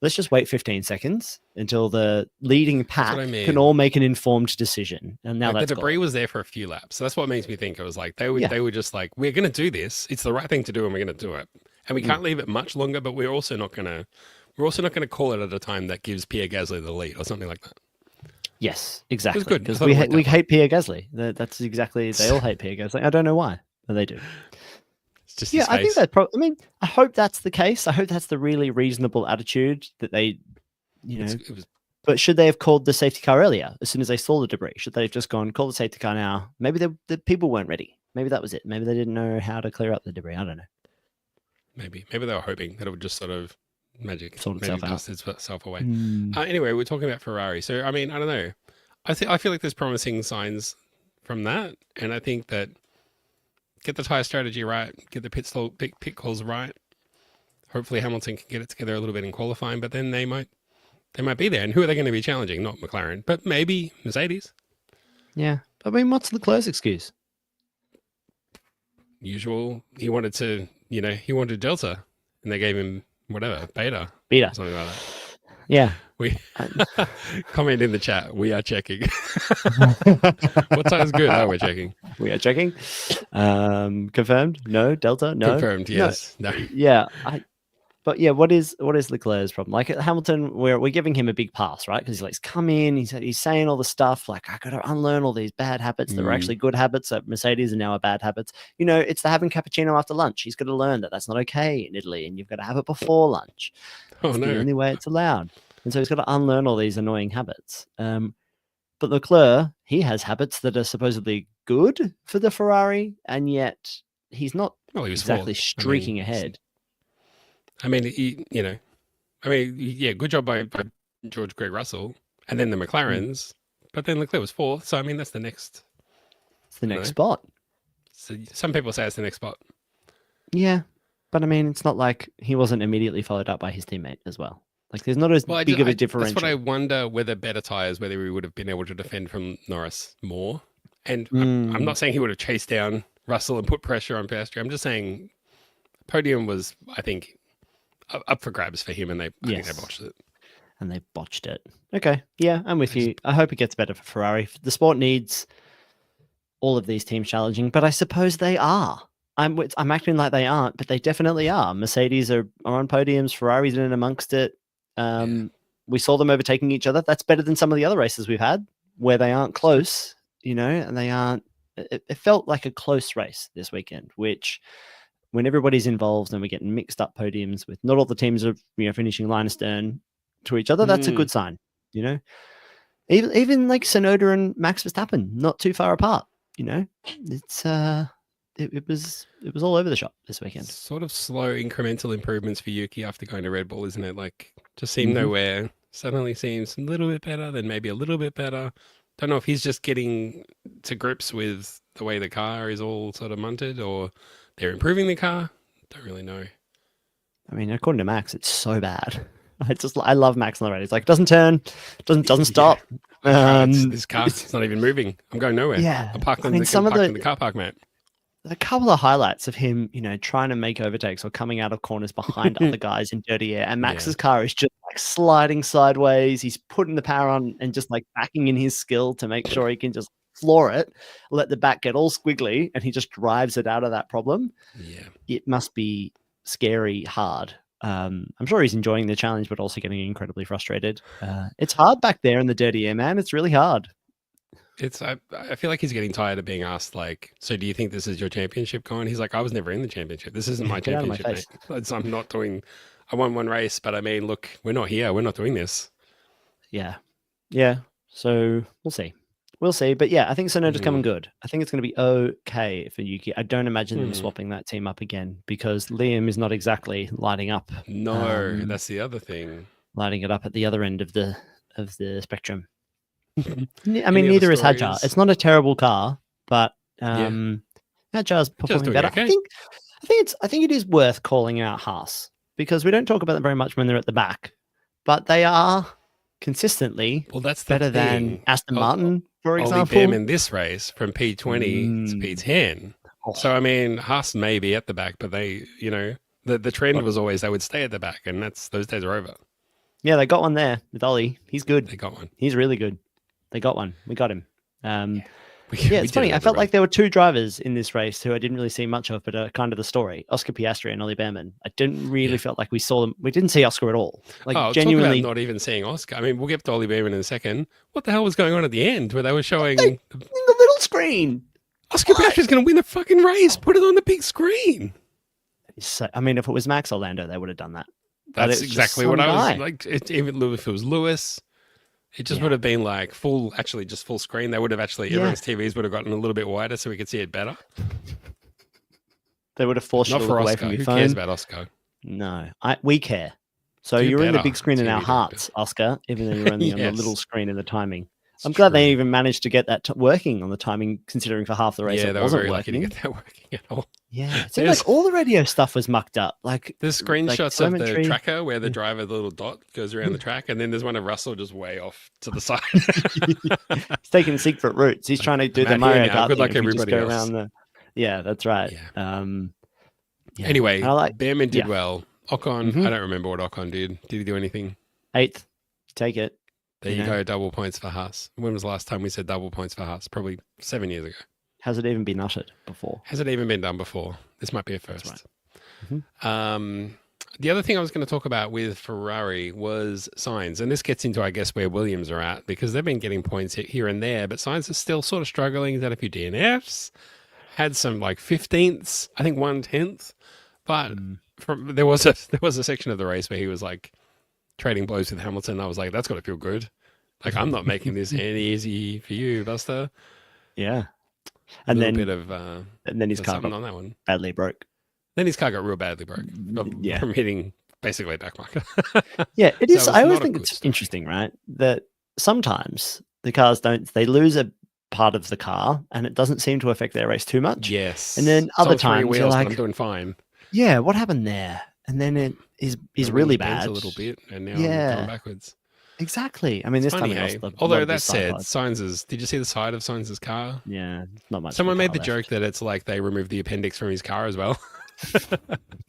Let's just wait 15 seconds until the leading pack can all make an informed decision. And now the debris was there for a few laps. So that's what makes me think it was like, they were just like, we're going to do this. It's the right thing to do and we're going to do it. And we can't leave it much longer, but we're also not going to call it at a time that gives Pierre Gasly the lead or something like that. Yes, exactly. It was good. Because we hate Pierre Gasly. That's exactly, they all hate Pierre Gasly. I don't know why, but they do. Just I think that. I hope that's the case. I hope that's the really reasonable attitude that they, But should they have called the safety car earlier, as soon as they saw the debris? Should they have just gone, call the safety car now? Maybe the people weren't ready. Maybe that was it. Maybe they didn't know how to clear up the debris. I don't know. Maybe they were hoping that it would just sort of sort itself away. Anyway, we're talking about Ferrari. So I don't know. I feel like there's promising signs from that, and I think that. Get the tire strategy right, get the pit calls right. Hopefully Hamilton can get it together a little bit in qualifying, but then they might be there. And who are they going to be challenging? Not McLaren, but maybe Mercedes. Yeah. What's Leclerc's excuse? Usual. He wanted Delta, and they gave him whatever, beta. Something like that. Yeah. We comment in the chat. We are checking. What time's good? Oh, we're checking. We are checking. Confirmed? No. Delta? No. Confirmed. Yes. No. Yeah. But yeah, what is Leclerc's problem? Like at Hamilton, we're giving him a big pass, right? Because he's like, come in, he's saying all the stuff like I got to unlearn all these bad habits that were actually good habits that Mercedes are now are bad habits. You know, it's the having cappuccino after lunch. He's got to learn that that's not okay in Italy, and you've got to have it before lunch. Oh, It's no. the only way it's allowed, and so he's got to unlearn all these annoying habits. But Leclerc, he has habits that are supposedly good for the Ferrari, and yet he's not Well, he was exactly fourth. streaking ahead. Yeah, good job by George Greg Russell, and then the McLarens, but then Leclerc was fourth. So I mean, that's the next. It's the next spot. So some people say it's the next spot. Yeah, but I mean, it's not like he wasn't immediately followed up by his teammate as well. Like, there's not as big of a differential. That's what I wonder, whether better tires, whether we would have been able to defend from Norris more. And I'm not saying he would have chased down Russell and put pressure on Piastri. I'm just saying podium was, I think, up for grabs for him, and I think they botched it. And they botched it. Okay, yeah, I'm with you. I hope it gets better for Ferrari. The sport needs all of these teams challenging, but I suppose they are. I'm acting like they aren't, but they definitely are. Mercedes are on podiums. Ferrari's in amongst it. We saw them overtaking each other. That's better than some of the other races we've had where they aren't close, you know, and they aren't. It felt like a close race this weekend, which, when everybody's involved and we're getting mixed up podiums with not all the teams are, you know, finishing line astern to each other, that's a good sign, you know. Even like Tsunoda and Max Verstappen, not too far apart, you know. It's it was all over the shop this weekend. Sort of slow incremental improvements for Yuki after going to Red Bull, isn't it? Like, just seemed nowhere. Suddenly seems a little bit better, then maybe a little bit better. Don't know if he's just getting to grips with the way the car is all sort of munted, or they're improving the car. Don't really know. I mean, according to Max, it's so bad. I love Max on the road. It's like, doesn't turn, doesn't stop. This car, it's not even moving. I'm going nowhere. Yeah. I'm parked in the car park, mate. A couple of highlights of him, you know, trying to make overtakes or coming out of corners behind other guys in dirty air. And Max's car is just like sliding sideways. He's putting the power on and just like backing in his skill to make sure he can just floor it, let the back get all squiggly, and he just drives it out of that problem. Yeah. It must be scary hard. I'm sure he's enjoying the challenge, but also getting incredibly frustrated. It's hard back there in the dirty air, man. It's really hard. I feel like he's getting tired of being asked, like, so do you think this is your championship going? He's like, I was never in the championship. This isn't my championship, mate. I'm not doing, I won one race, but I mean, look, we're not here. We're not doing this. Yeah. So we'll see. But yeah, I think Tsunoda's coming good. I think it's going to be okay for Yuki. I don't imagine them swapping that team up again, because Liam is not exactly lighting up. No, that's the other thing. Lighting it up at the other end of the spectrum. I mean, neither is Hadjar. It's not a terrible car, but Hadjar's performing better. Okay. I think it is worth calling out Haas, because we don't talk about them very much when they're at the back, but they are consistently better than Aston Martin, for example. Ollie in this race from P20 to P10. So I mean, Haas may be at the back, but they, you know, the trend was always they would stay at the back, and those days are over. Yeah, they got one there with Ollie. He's good. They got one. He's really good. They got one. We got him. Yeah, it's funny. I felt like there were two drivers in this race who I didn't really see much of, but are kind of the story: Oscar Piastri and Ollie Behrman. I didn't really felt like we saw them. We didn't see Oscar at all. Like, genuinely, not even seeing Oscar. I mean, we'll get to Ollie Behrman in a second. What the hell was going on at the end where they were showing in the little screen? Oscar Piastri's going to win the fucking race. Put it on the big screen. So, I mean, if it was Max or Lando, they would have done that. That's exactly what I was like. Even if it was Lewis. It just would have been like full screen. They would have everyone's TVs would have gotten a little bit wider so we could see it better. They would have forced you to look away from your phone. Who cares about Oscar? No, we care. So you're in the big screen in our hearts, Oscar, even though you're only on the little screen in the timing. I'm glad they even managed to get that working on the timing, considering for half the race it wasn't working. Lucky to get that working at all. Yeah, it seemed like all the radio stuff was mucked up. Like there's screenshots of the tracker where the driver, the little dot, goes around the track, and then there's one of Russell just way off to the side. He's taking secret routes. He's trying to do the Mario Kart. Good luck, everybody else. Yeah, that's right. Yeah. Anyway, Behrman did well. Ocon, I don't remember what Ocon did. Did he do anything? 8th. Take it. There you go, double points for Haas. When was the last time we said double points for Haas? Probably 7 years ago. Has it even been uttered before? Has it even been done before? This might be a first. Right. The other thing I was going to talk about with Ferrari was Sainz, and this gets into, I guess, where Williams are at because they've been getting points here and there, but Sainz is still sort of struggling. He's had a few DNFs, had some like 15ths, I think 1/10, but there was a section of the race where he was like trading blows with Hamilton. I was like, that's got to feel good. Like I'm not making this any easy for you, Buster. Yeah. A And little then bit of and then his car something got on that one. badly broke. Then his car got real badly broke Yeah. from hitting basically a backmarker. Yeah, it So is. it's I always not a think good it's story. interesting, right? That sometimes the cars they lose a part of the car and it doesn't seem to affect their race too much. Yes. And then other Sold three times you're wheels, but I'm like, doing fine. yeah, what happened there? And then it is The really ring bent bad. a little bit, and now I'm Yeah. going backwards. Exactly. I mean, It's this funny, time he hey? lost a lot Although of that his side said, pods. Sainz's. Did you see the side of Sainz's car? Yeah, not much. Someone of made the car joke that it's like they removed the appendix from his car as well.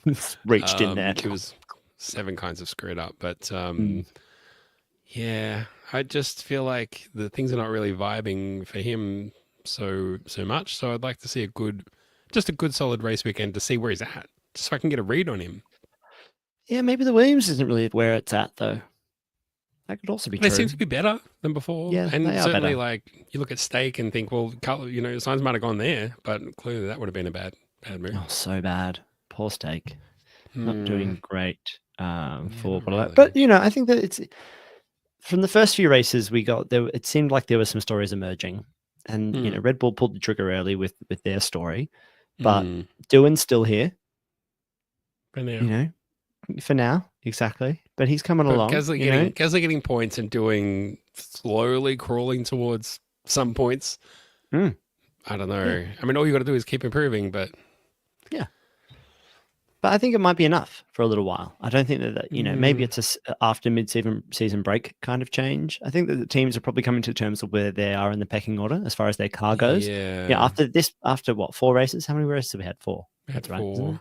left. Reached in there. It was 7 kinds of screwed up, but Mm. yeah, I just feel like the things are not really vibing for him so much. So I'd like to see a good solid race weekend to see where he's at, just so I can get a read on him. Yeah, maybe the Williams isn't really where it's at though. That could also be They true. seem to be better than before. Yeah, and they are certainly better. like you look at Stake and think, well, Sainz might have gone there, but clearly that would have been a bad move. Oh, so bad. Poor Steak. Not Hmm. doing great for not all that. really. But I think that it's from the first few races we got there. It seemed like there were some stories emerging, and Red Bull pulled the trigger early with their story, but Doohan's still here. For now. For now, exactly. But he's coming along. Gasly getting points and doing slowly crawling towards some points. Mm. I don't know. Yeah. I mean, all you got to do is keep improving, but yeah. But I think it might be enough for a little while. I don't think that maybe it's after mid-season break kind of change. I think that the teams are probably coming to terms of where they are in the pecking order as far as their car goes. Yeah. After what, 4 races? How many races have we had? 4. We had That's right, 4. isn't it?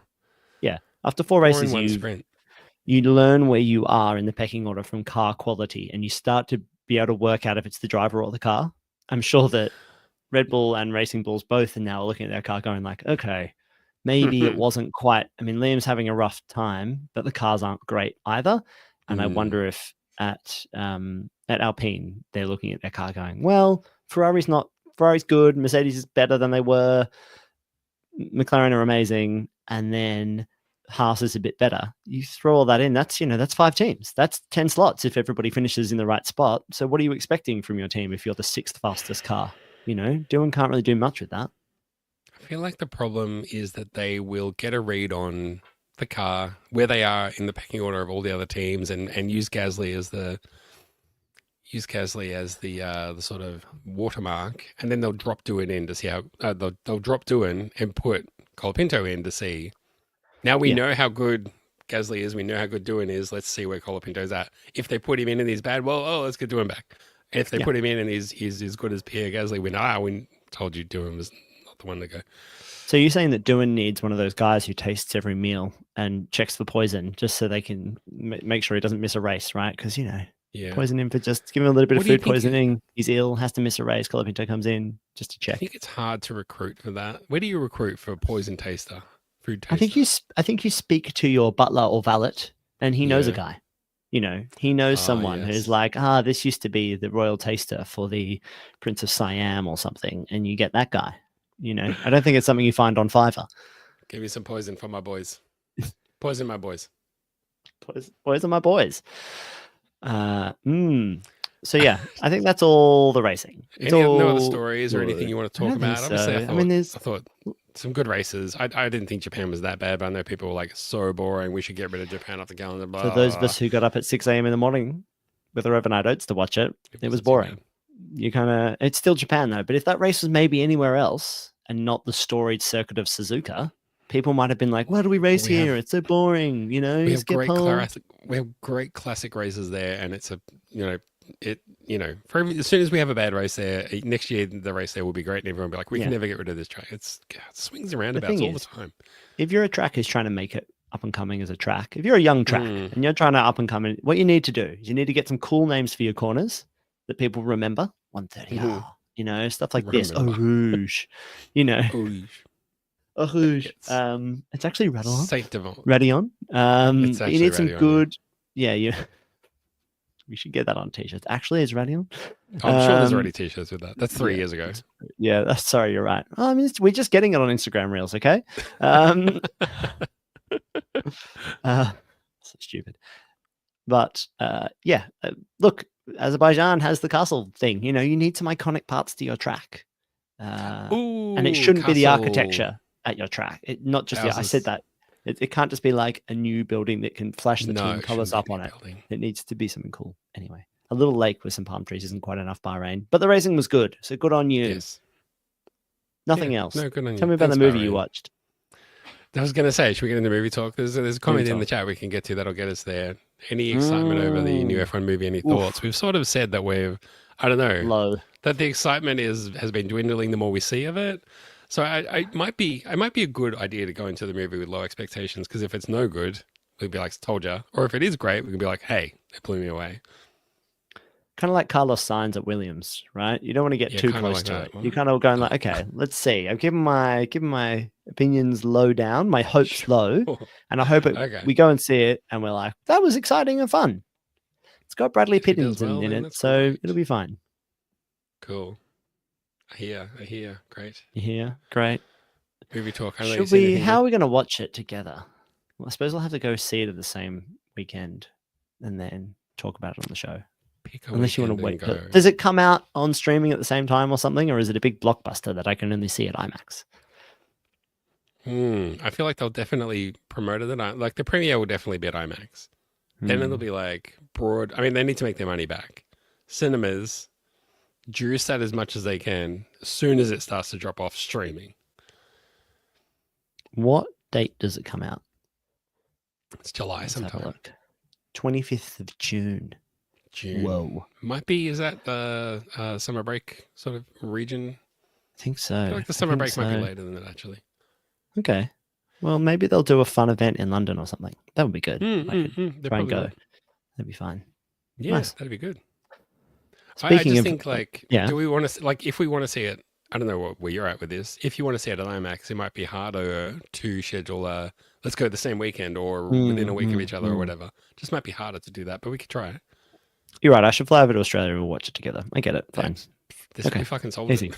Yeah. After 4 in races, one sprint. you learn where you are in the pecking order from car quality, and you start to be able to work out if it's the driver or the car. I'm sure that Red Bull and Racing Bulls both are now looking at their car going like, okay, maybe it wasn't quite. I mean, Liam's having a rough time, but the cars aren't great either. And I wonder if at Alpine, they're looking at their car going, well, Ferrari's good. Mercedes is better than they were. McLaren are amazing. And then Haas is a bit better. You throw all that in, that's 5 teams. That's 10 slots if everybody finishes in the right spot. So what are you expecting from your team if you're the 6th fastest car? Doohan can't really do much with that. I feel like the problem is that they will get a read on the car, where they are in the pecking order of all the other teams, and use Gasly as the sort of watermark, and then they'll drop Doohan in to see how they'll drop Doohan and put Colapinto in to see. Now we know how good Gasly is. We know how good Doohan is. Let's see where Colapinto's at. If they put him in and he's bad, well, let's get Doohan back. And if they put him in and he's as good as Pierre Gasly, we told you Doohan was not the one to go. So you're saying that Doohan needs one of those guys who tastes every meal and checks for poison just so they can make sure he doesn't miss a race, right? Because, poison him for just give him a little bit of food poisoning. He's ill, has to miss a race. Colapinto comes in just to check. I think it's hard to recruit for that. Where do you recruit for a poison taster? Food taster? I think you speak to your butler or valet and he knows a guy. He knows someone who's like, this used to be the royal taster for the Prince of Siam or something. And you get that guy. I don't think it's something you find on Fiverr. Give me some poison for my boys. Poison my boys. Poison my boys. So yeah, I think that's all the racing. No other stories or anything you want to talk about? So. Obviously, I thought some good races. I didn't think Japan was that bad, but I know people were like, so boring. We should get rid of Japan off the calendar. Blah, For those of us who got up at 6 a.m. in the morning with our overnight oats to watch it, it was boring. It's still Japan though. But if that race was maybe anywhere else and not the storied circuit of Suzuka, people might have been like, why do we race here? It's so boring. We have great classic races there, and it's as soon as we have a bad race there, next year the race there will be great, and everyone will be like, we can never get rid of this track. It swings and roundabouts all the time. If you're a track who's trying to make it up and coming as a track, if you're a young track and you're trying to up and come in, what you need to do is you need to get some cool names for your corners that people remember. 130, stuff like this. Eau Rouge, Rouge. It's actually Radeon. Saint Devon. Radeon. It's But you actually need some Radeon, yeah. good. Yeah, you. We should get that on t-shirts. Actually, it's Radeon. I'm sure there's already t-shirts with that. That's 3 years ago. Yeah, sorry, you're right. I mean, we're just getting it on Instagram Reels, okay? So stupid. But look, Azerbaijan has the castle thing. You know, you need some iconic parts to your track. And it shouldn't be the architecture at your track. Not just I said that. It can't just be like a new building that can flash the team colors up on it. It needs to be something cool. Anyway, a little lake with some palm trees isn't quite enough, Bahrain. But the racing was good, so good on you. Yes. Nothing else. No, good on you. Tell me about the movie you watched. I was going to say, should we get into movie talk? There's a comment in the chat we can get to that'll get us there. Any excitement over the new F1 movie? Any thoughts? We've sort of said that I don't know, low. That the excitement has been dwindling the more we see of it. So it might be a good idea to go into the movie with low expectations, because if it's no good, we'd be like, told ya. Or if it is great, we can be like, hey, it blew me away. Kind of like Carlos Sainz at Williams, right? You don't want to get too close to it. You're kind of going like, okay, let's see. I've given my opinions low down, my hopes low, and I hope we go and see it, and we're like, that was exciting and fun. It's got Bradley Pittins in it, so it'll be fine. Cool. I hear. Great. Yeah, great. Movie talk. How are we going to watch it together? Well, I suppose we'll have to go see it at the same weekend and then talk about it on the show. Unless you want to wait. Does it come out on streaming at the same time or something? Or is it a big blockbuster that I can only see at IMAX? I feel like they'll definitely promote it. Like the premiere will definitely be at IMAX. Then it'll be like broad. I mean, they need to make their money back. Cinemas juice that as much as they can as soon as it starts to drop off streaming. What date does it come out? It's July sometime. 25th of June. Whoa. Might be, is that the summer break sort of region? I think so. I feel like the summer break might be later than that, actually. Okay. Well, maybe they'll do a fun event in London or something. That would be good. Try and go. That'd be fine. Yeah, nice. That'd be good. Speaking I just think, do we want to, if we want to see it, I don't know where you're at with this. If you want to see it at IMAX, it might be harder to schedule let's go the same weekend or within a week of each other or whatever. Just might be harder to do that, but we could try it. You're right. I should fly over to Australia and we'll watch it together. I get it. Fine. This will be fucking solved. Easy.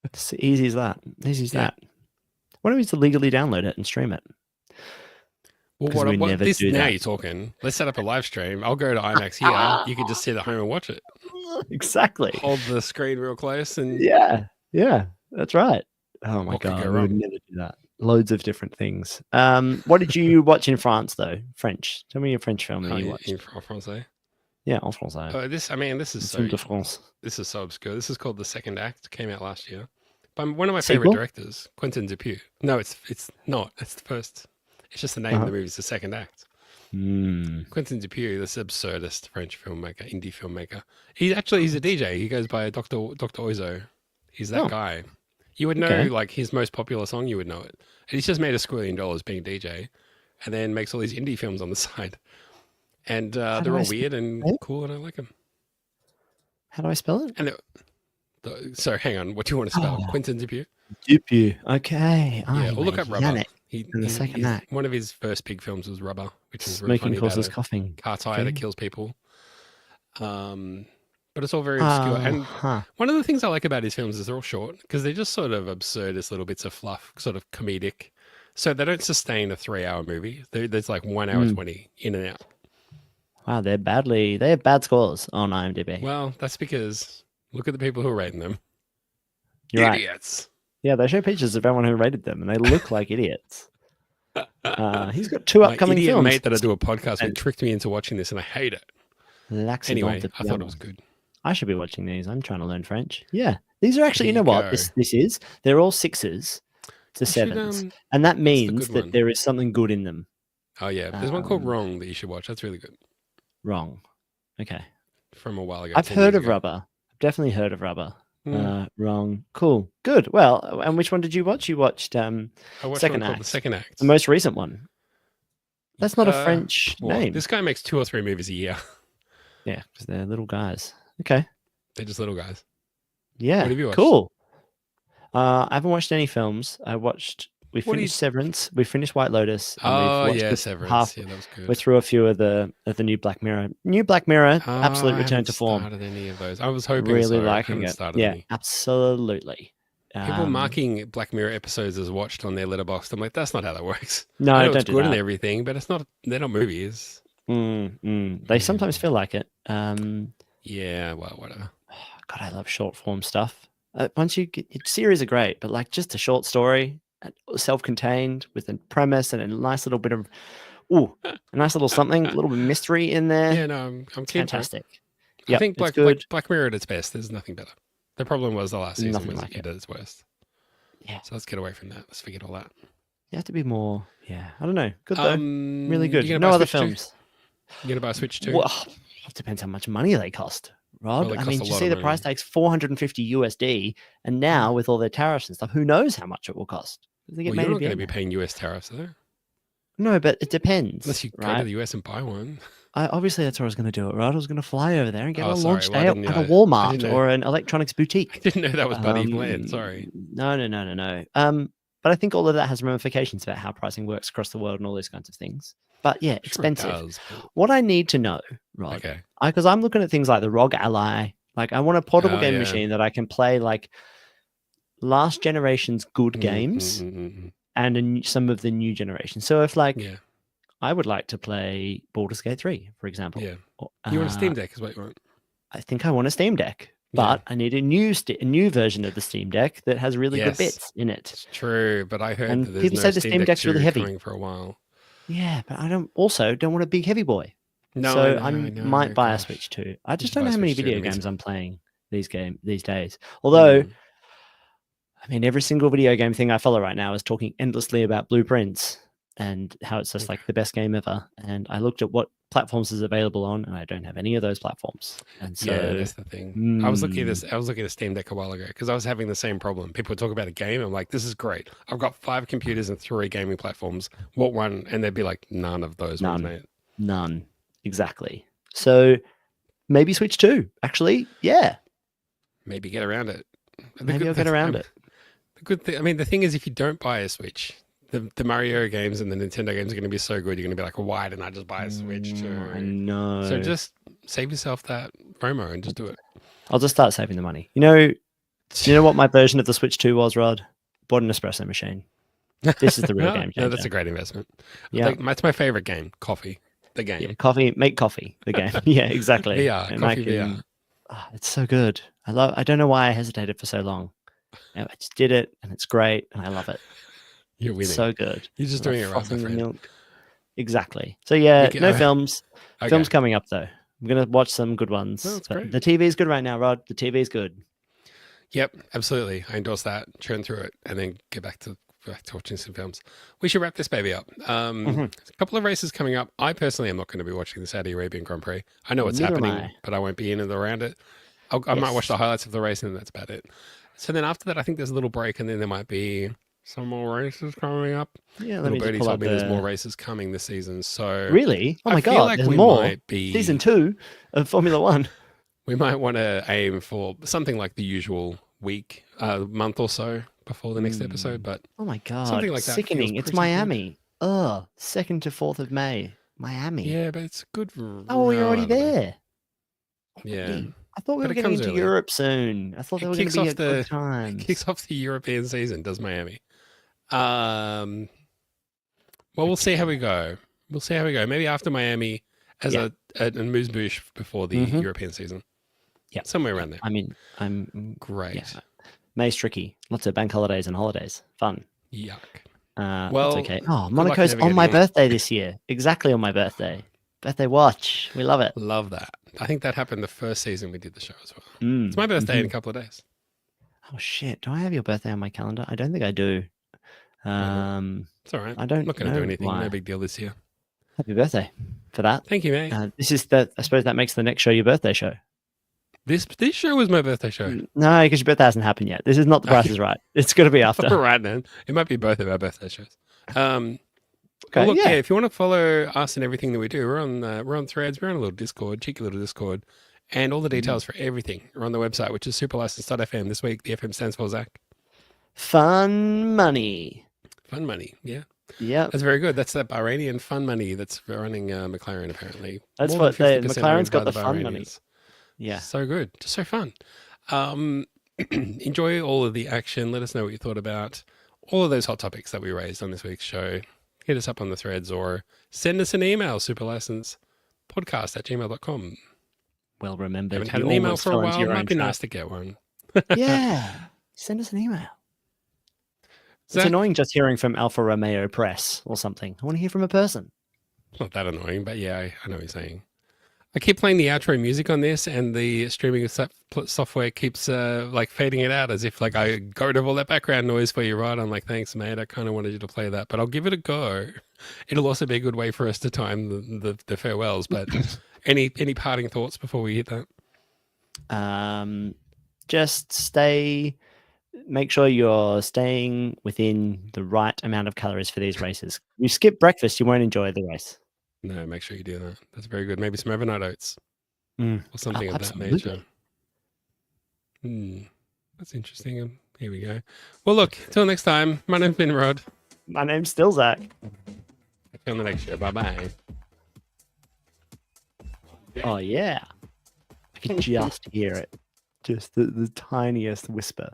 It's easy as that. That. Why don't we just legally download it and stream it? Well, now you're talking. Let's set up a live stream. I'll go to IMAX here. You can just sit at home and watch it. Exactly. Hold the screen real close and yeah, that's right. Oh my god, I would never do that. Loads of different things. What did you watch in France though? French. Tell me your French film that you watched. In Francais. Yeah, en français. This is so obscure. This is called The Second Act. Came out last year. By one of my favorite directors, Quentin Dupieux. No, it's not. It's the first. It's just the name of the movie. It's The Second Act. Quentin Dupieux, this absurdist French filmmaker, indie filmmaker. He's a DJ. He goes by Dr. Oizo. He's that guy. You would know, like, his most popular song, you would know it. And he's just made $1 squillion being a DJ and then makes all these indie films on the side. And they're all weird and cool, and I like them. How do I spell it? And so, hang on. What do you want to spell? Quentin Dupieux? Dupieux. Okay. Yeah, we'll look up Rubber. In the second act. One of his first big films was Rubber, which is really funny. Smoking causes coughing. Car tire that kills people. But it's all very obscure. And one of the things I like about his films is they're all short because they're just sort of absurdist little bits of fluff, sort of comedic. So they don't sustain a 3-hour movie. There's like 1 hour 20 in and out. Wow, they have bad scores on IMDb. Well, that's because look at the people who are rating them. You're idiots. Right. Yeah, they show pictures of everyone who rated them, and they look like idiots. He's got 2 upcoming films. My mate that I do a podcast with tricked me into watching this, and I hate it. Anyway, I thought it was good. I should be watching these. I'm trying to learn French. Yeah, these are actually. You know what? This is. They're all 6s to 7s, and that means that there is something good in them. Oh yeah, there's one called Wrong that you should watch. That's really good. Wrong. Okay. From a while ago. I've heard of Rubber. I've definitely heard of Rubber. Wrong. Cool. Good. Well, and which one did you watch? You watched I watched Second Act. The Second Act. The most recent one. That's not a French name. This guy makes 2 or 3 movies a year. Yeah, because they're little guys. Okay. They're just little guys. Yeah. What have you watched? Cool. I haven't watched any films. I watched we What do you? finished Severance, we finished White Lotus, and we've Oh watched yeah, this Severance. half. Yeah, that was We're good. through a few of the new Black Mirror. New Black Mirror, Oh, absolute I return haven't to form. started any of those. I was hoping Really so. I liking haven't it. started Yeah, any. absolutely. People marking Black Mirror episodes as watched on their letterbox. I'm like, that's not how that works. I No, know it's don't do good and that. everything, but it's not. They're not movies. They sometimes Mm. feel like it. Yeah, well, whatever. God, I love short form stuff. Once you get series are great, but like just a short story, self-contained with a premise and a nice little bit of a nice little something, a little bit of mystery in there. Yeah, no, I'm It's keen for it. fantastic. I Yep, think it's good. Black Mirror at its best. There's nothing better. The problem was the last season Nothing was like it it. at its worst. Yeah, So let's get away from that. Let's forget all that. you have to be more. Yeah, I don't know. Good though. Really good. You gonna buy No a other Switch too? films. You gonna buy a Switch too? Well, it depends how much money they cost, Rod. Well, they I cost mean, a did you lot see of the money. price tag's 450 USD, and now with all their tariffs and stuff, who knows how much it will cost? They get Well, made you're in not going to be Vietnam. paying US tariffs, though. No, but it depends, Unless you go to right? the US and buy one. Obviously, that's where I was going to do it, right? I was going to fly over there and get Oh, a sorry. launch Well, day at a I Walmart didn't know. or an electronics I boutique. didn't know that was buddy plan. Sorry. No. But I think all of that has ramifications about how pricing works across the world and all those kinds of things. But yeah, Sure it expensive. does. What I need to know, Rod, Okay. because I'm looking at things like the ROG Ally. Like, I want a portable Oh, game yeah. machine that I can play like last generation's good games and some of the new generation. So if like Yeah. I would like to play Baldur's Gate 3, for example. Yeah. You want a Steam Deck is what you want. I think I want a Steam Deck, Yeah. but I need a new version of the Steam Deck that has really good Yes. bits in it. It's true, but I heard And that there's people no say the Steam Deck Deck's really 2 heavy. coming for a while. Yeah, but I don't want a big heavy boy. No, So I know, might buy a gosh. Switch too. I just Just don't buy know a how many Switch 2, video that means- games I'm playing these days. Although, Mm. I mean, every single video game thing I follow right now is talking endlessly about blueprints and how it's just like the best game ever. And I looked at what platforms is available on, and I don't have any of those platforms. And so, Yeah, that's the thing. I was looking at this. I was looking at Steam Deck a while ago because I was having the same problem. People would talk about a game. I'm like, this is great. I've got 5 computers and 3 gaming platforms. What one? And they'd be like, none of those ones, mate. None. Exactly. So maybe Switch 2. Actually, yeah. Maybe get around it. Maybe I'll get around it. The good thing. I mean, the thing is, if you don't buy a Switch, the Mario games and the Nintendo games are going to be so good. You're going to be like, why didn't I just buy a Switch too? I know. So just save yourself that promo and just do it. I'll just start saving the money. Do you know what my version of the Switch 2 was, Rod? Bought an espresso machine. This is the real game changer. No, that's a great investment. Yeah. That's my favorite game, Coffee, the game. Yeah, make coffee, the game. Yeah, exactly. VR, And Coffee VR. It's so good. I don't know why I hesitated for so long. I just did it, and it's great, and I love it. You're winning. It's so good. You're just doing it right, my Frothing the friend. milk. Exactly. So yeah, You no get- films. Okay. Films coming up though. I'm gonna watch some good ones. Oh, that's But great. the TV is good right now, Rod. The TV is good. Yep, absolutely. I endorse that. Churn through it and then get back to watching some films. We should wrap this baby up. Mhm. A couple of races coming up. I personally am not going to be watching the Saudi Arabian Grand Prix. I know what's Neither am happening, I. but I won't be in and around it. I might watch Yes. the highlights of the race and that's about it. So then after that, I think there's a little break and then there might be some more races coming up. Yeah, let Little me just birdie pull told up me there's more the... races coming this season. So Really? Oh I my feel god, like there's we more. might be Season 2 of Formula 1. We might want to aim for something like the usual week, month or so before the next episode. But Oh my god. Something like that Sickening. feels It's pretty Miami. Ugh. 2nd to 4th of May. Miami. yeah, but it's a good. Oh, we're already run. there. Yeah, Already? I thought we But were it getting comes into early. Europe soon. I thought It they were going kicks to be off a good the- time. kicks off the European season. Does Miami? Well, we'll see how we go. We'll see how we go. Maybe after Miami, as Yeah. a moose boosh before the Mhm. European season. Yeah. somewhere around there. I mean, I'm Great. yeah. May's tricky. Lots of bank holidays and holidays. Fun. Yuck. Well, Well, that's okay. Oh, luck Monaco's on navigating my it. birthday this year. Exactly on my birthday. Birthday watch. We love it. Love that. I think that happened the first season we did the show as well. Mm, It's my birthday in a mhm. couple of days. Oh shit! Do I have your birthday on my calendar? I don't think I do. It's all right. I don't I'm not going to do know anything. why. No big deal this year. Happy birthday for that. Thank you, mate. This is the. I suppose that makes the next show your birthday show. This show was my birthday show. No, because your birthday hasn't happened yet. This is not the Price is Right. It's got to be after. All right, then. It might be both of our birthday shows. Okay, Well, look, yeah. if you want to follow us and everything that we do, we're on Threads. We're on a little Discord, cheeky little Discord, and all the details for everything are on the website, which is superlicense.fm. This week, the FM stands for Zach. Fun money. Fun money. Yeah. Yeah, That's very good. That's that Bahrainian fun money that's running McLaren, apparently. that's More what than they 50% owned McLaren's by got the the fun money. Bahrainians. Yeah. So good. Just so fun. Um, enjoy all of the action. Let us know what you thought about all of those hot topics that we raised on this week's show. Hit us up on the threads or send us an email, superlicencepodcast@gmail.com. Well remembered. Haven't had You an email almost for a fell into while. your Might own be trap. nice to get one. Yeah. Send us an email. It's Zach? annoying just hearing from Alfa Romeo Press or something. I want to hear from a person. It's not that annoying, but yeah, I know what you're saying. I keep playing the outro music on this, and the streaming software keeps like fading it out as if like I got rid of all that background noise for you, right? I'm like, thanks, mate. I kind of wanted you to play that, but I'll give it a go. It'll also be a good way for us to time the farewells. But any parting thoughts before we hit that? Just make sure you're staying within the right amount of calories for these races. You skip breakfast, you won't enjoy the race. No, make sure you do that. That's very good. Maybe some overnight oats or something of that nature. That's interesting. Here we go. Well, look, till next time, my name's been Rod. My name's still Zach. See you on the next show. Bye-bye. Oh, yeah. I can just hear it. Just the tiniest whisper.